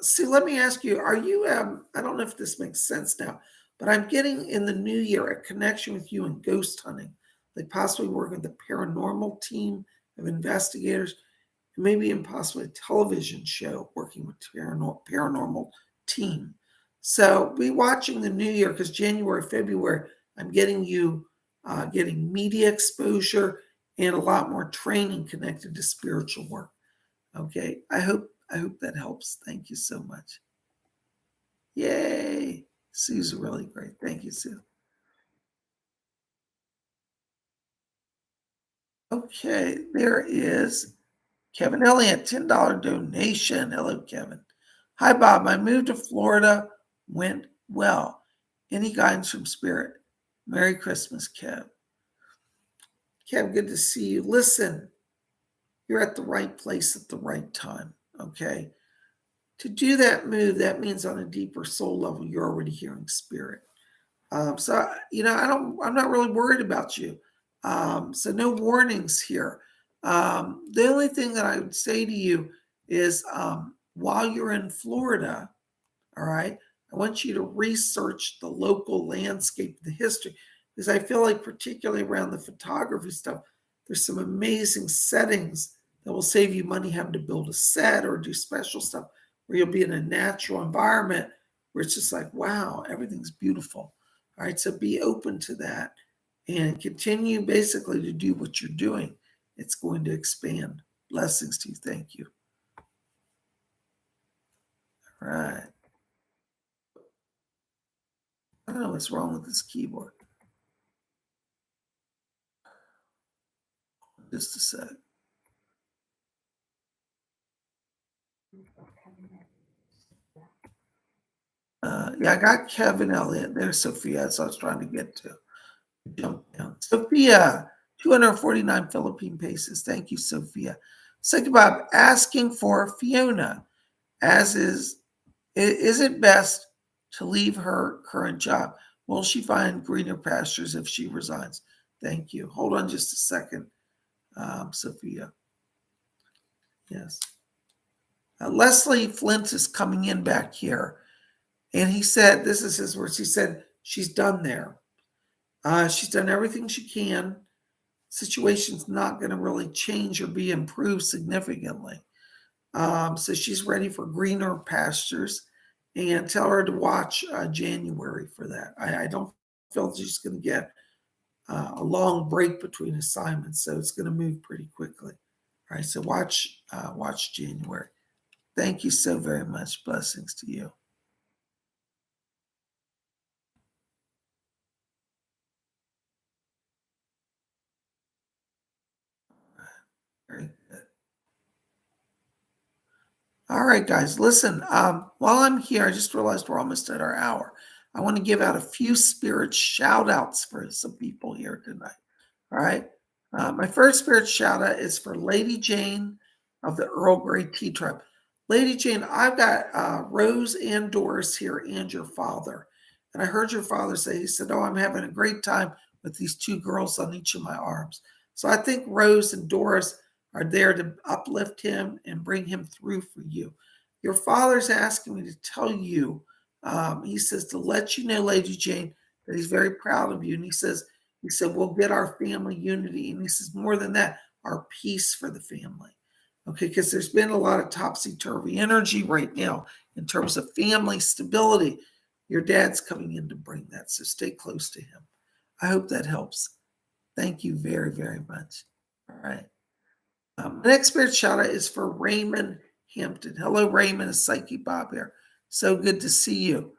Speaker 1: Sue, let me ask you, are you, I don't know if this makes sense now, but I'm getting in the new year a connection with you in ghost hunting, like possibly working with the paranormal team of investigators, maybe in possibly a television show working with paranormal team. So be watching the new year because January, February, I'm getting you getting media exposure and a lot more training connected to spiritual work. Okay. I hope that helps. Thank you so much. Yay. Sue's really great. Thank you, Sue. Okay, there is Kevin Elliott, $10 donation. Hello, Kevin. Hi, Bob. My move to Florida went well. Any guidance from Spirit? Merry Christmas, Kev. Kev, good to see you. Listen, you're at the right place at the right time. Okay. To do that move, that means on a deeper soul level, you're already hearing Spirit. So I'm not really worried about you. So no warnings here. The only thing that I would say to you is while you're in Florida, all right, I want you to research the local landscape, the history, because I feel like particularly around the photography stuff, there's some amazing settings that will save you money having to build a set or do special stuff where you'll be in a natural environment where it's just like, wow, everything's beautiful. All right, so be open to that and continue basically to do what you're doing. It's going to expand. Blessings to you. Thank you. All right. I don't know what's wrong with this keyboard. Just a sec. Yeah, I got Kevin Elliott. There's Sophia. That's what I was trying to get to. Jump down. Sophia, 249 Philippine pesos. Thank you, Sophia. Second Bob, asking for Fiona, as is it best to leave her current job? Will she find greener pastures if she resigns? Thank you. Hold on just a second, Sophia. Yes. Leslie Flint is coming in back here. And he said, this is his words. He said, she's done there. She's done everything she can. Situation's not going to really change or be improved significantly. So she's ready for greener pastures, and tell her to watch January for that. I don't feel she's going to get a long break between assignments, so it's going to move pretty quickly. All right, so watch January. Thank you so very much. Blessings to you. Very good. All right, guys, listen, while I'm here, I just realized we're almost at our hour. I want to give out a few spirit shout outs for some people here tonight. All right. My first spirit shout out is for Lady Jane of the Earl Grey Tea Tribe. Lady Jane, I've got Rose and Doris here and your father. And I heard your father say, he said, oh, I'm having a great time with these 2 girls on each of my arms. So I think Rose and Doris are there to uplift him and bring him through for you. Your father's asking me to tell you, he says to let you know, Lady Jane, that he's very proud of you. And he said, we'll get our family unity. And he says, more than that, our peace for the family. Okay, because there's been a lot of topsy-turvy energy right now in terms of family stability. Your dad's coming in to bring that, so stay close to him. I hope that helps. Thank you very, very much. All right. The next spirit shout out is for Raymond Hampton. Hello, Raymond. It's Psychic Bob here. So good to see you.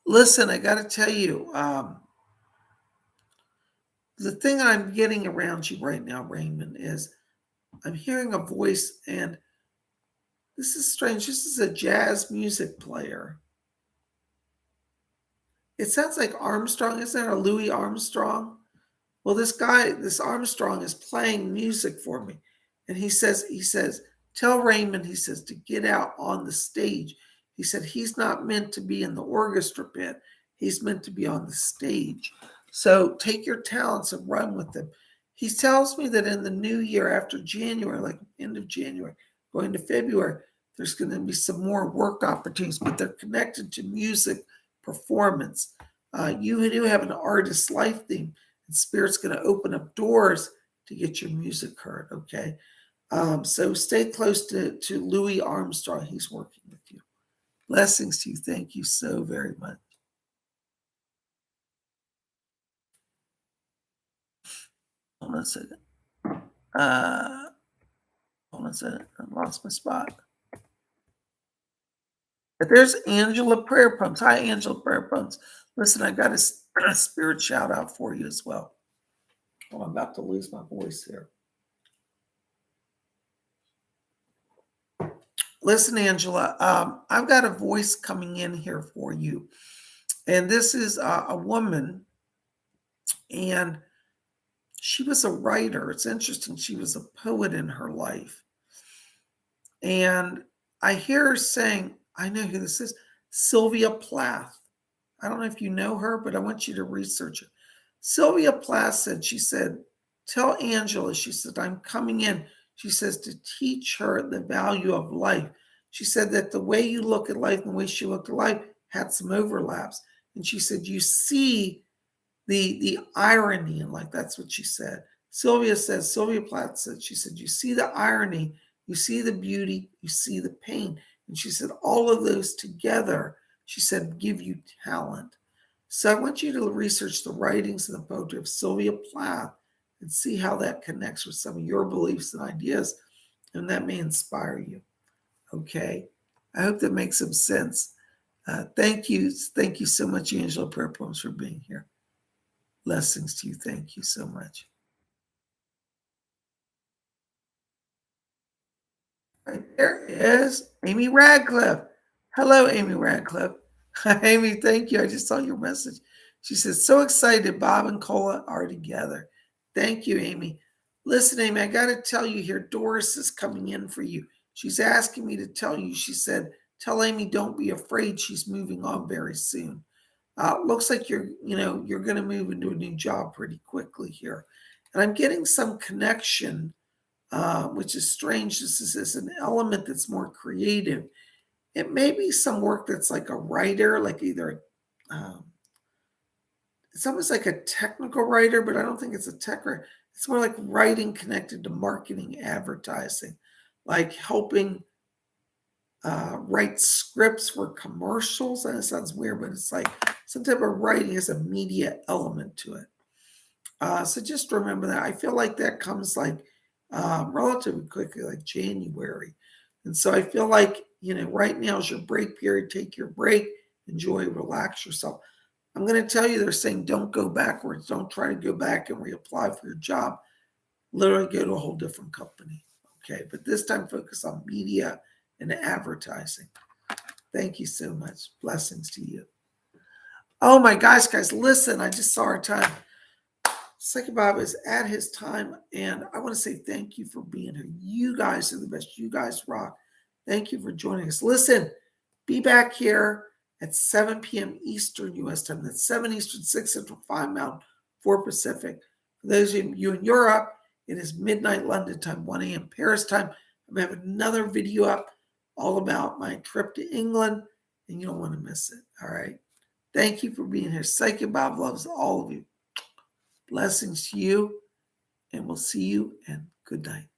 Speaker 1: Listen, I got to tell you, the thing I'm getting around you right now, Raymond, is I'm hearing a voice, and this is strange. This is a jazz music player. It sounds like Armstrong. Isn't that a Louis Armstrong? Well, this Armstrong is playing music for me. And he says, tell Raymond, he says, to get out on the stage. He said, he's not meant to be in the orchestra pit. He's meant to be on the stage. So take your talents and run with them. He tells me that in the new year, after January, like end of January, going to February, there's going to be some more work opportunities, but they're connected to music performance. You do have an artist life theme, and Spirit's going to open up doors to get your music heard, okay? So stay close to Louis Armstrong. He's working with you. Blessings to you. Thank you so very much. Hold on a second. Hold on a second. I lost my spot. But there's Angela Prayer Pumps. Hi, Angela Prayer Pumps. Listen, I got a spirit shout out for you as well. Oh, I'm about to lose my voice here. Listen, Angela, I've got a voice coming in here for you. And this is a woman, and she was a writer. It's interesting. She was a poet in her life. And I hear her saying, I know who this is, Sylvia Plath. I don't know if you know her, but I want you to research it. Sylvia Plath said, she said, tell Angela, she said, I'm coming in. She says to teach her the value of life. She said that the way you look at life and the way she looked at life had some overlaps. And she said, you see the irony in life. That's what she said. Sylvia Plath said, she said, you see the irony, you see the beauty, you see the pain. And she said, all of those together, she said, give you talent. So I want you to research the writings and the poetry of Sylvia Plath and see how that connects with some of your beliefs and ideas, and that may inspire you. Okay? I hope that makes some sense. Thank you so much, Angela Prayer Poems, for being here. Blessings to you. Thank you so much. Right there is Amy Radcliffe. Hello, Amy Radcliffe. Amy, thank you. I just saw your message. She says, so excited Bob and Cola are together. Thank you, Amy. Listen, Amy, I got to tell you here, Doris is coming in for you. She's asking me to tell you. She said, tell Amy, don't be afraid. She's moving on very soon. Looks like you're going to move into a new job pretty quickly here. And I'm getting some connection, which is strange. This is an element that's more creative. It may be some work that's like a writer, like either it's almost like a technical writer, but I don't think it's a tech writer. It's more like writing connected to marketing, advertising, like helping write scripts for commercials. And it sounds weird, but it's like some type of writing has a media element to it. So just remember that. I feel like that comes like relatively quickly, like January. And so I feel like, right now is your break period. Take your break, enjoy, relax yourself. I'm going to tell you, they're saying don't go backwards. Don't try to go back and reapply for your job. Literally go to a whole different company. Okay. But this time focus on media and advertising. Thank you so much. Blessings to you. Oh my gosh, guys, listen, I just saw our time. Psychic Bob is at his time, and I want to say thank you for being here. You guys are the best. You guys rock. Thank you for joining us. Listen, be back here at 7 p.m. Eastern U.S. time. That's 7 Eastern, 6 Central, 5 Mountain, 4 Pacific. For those of you in Europe, it is midnight London time, 1 a.m. Paris time. I'm going to have another video up all about my trip to England, and you don't want to miss it. All right. Thank you for being here. Psychic Bob loves all of you. Blessings to you, and we'll see you, and good night.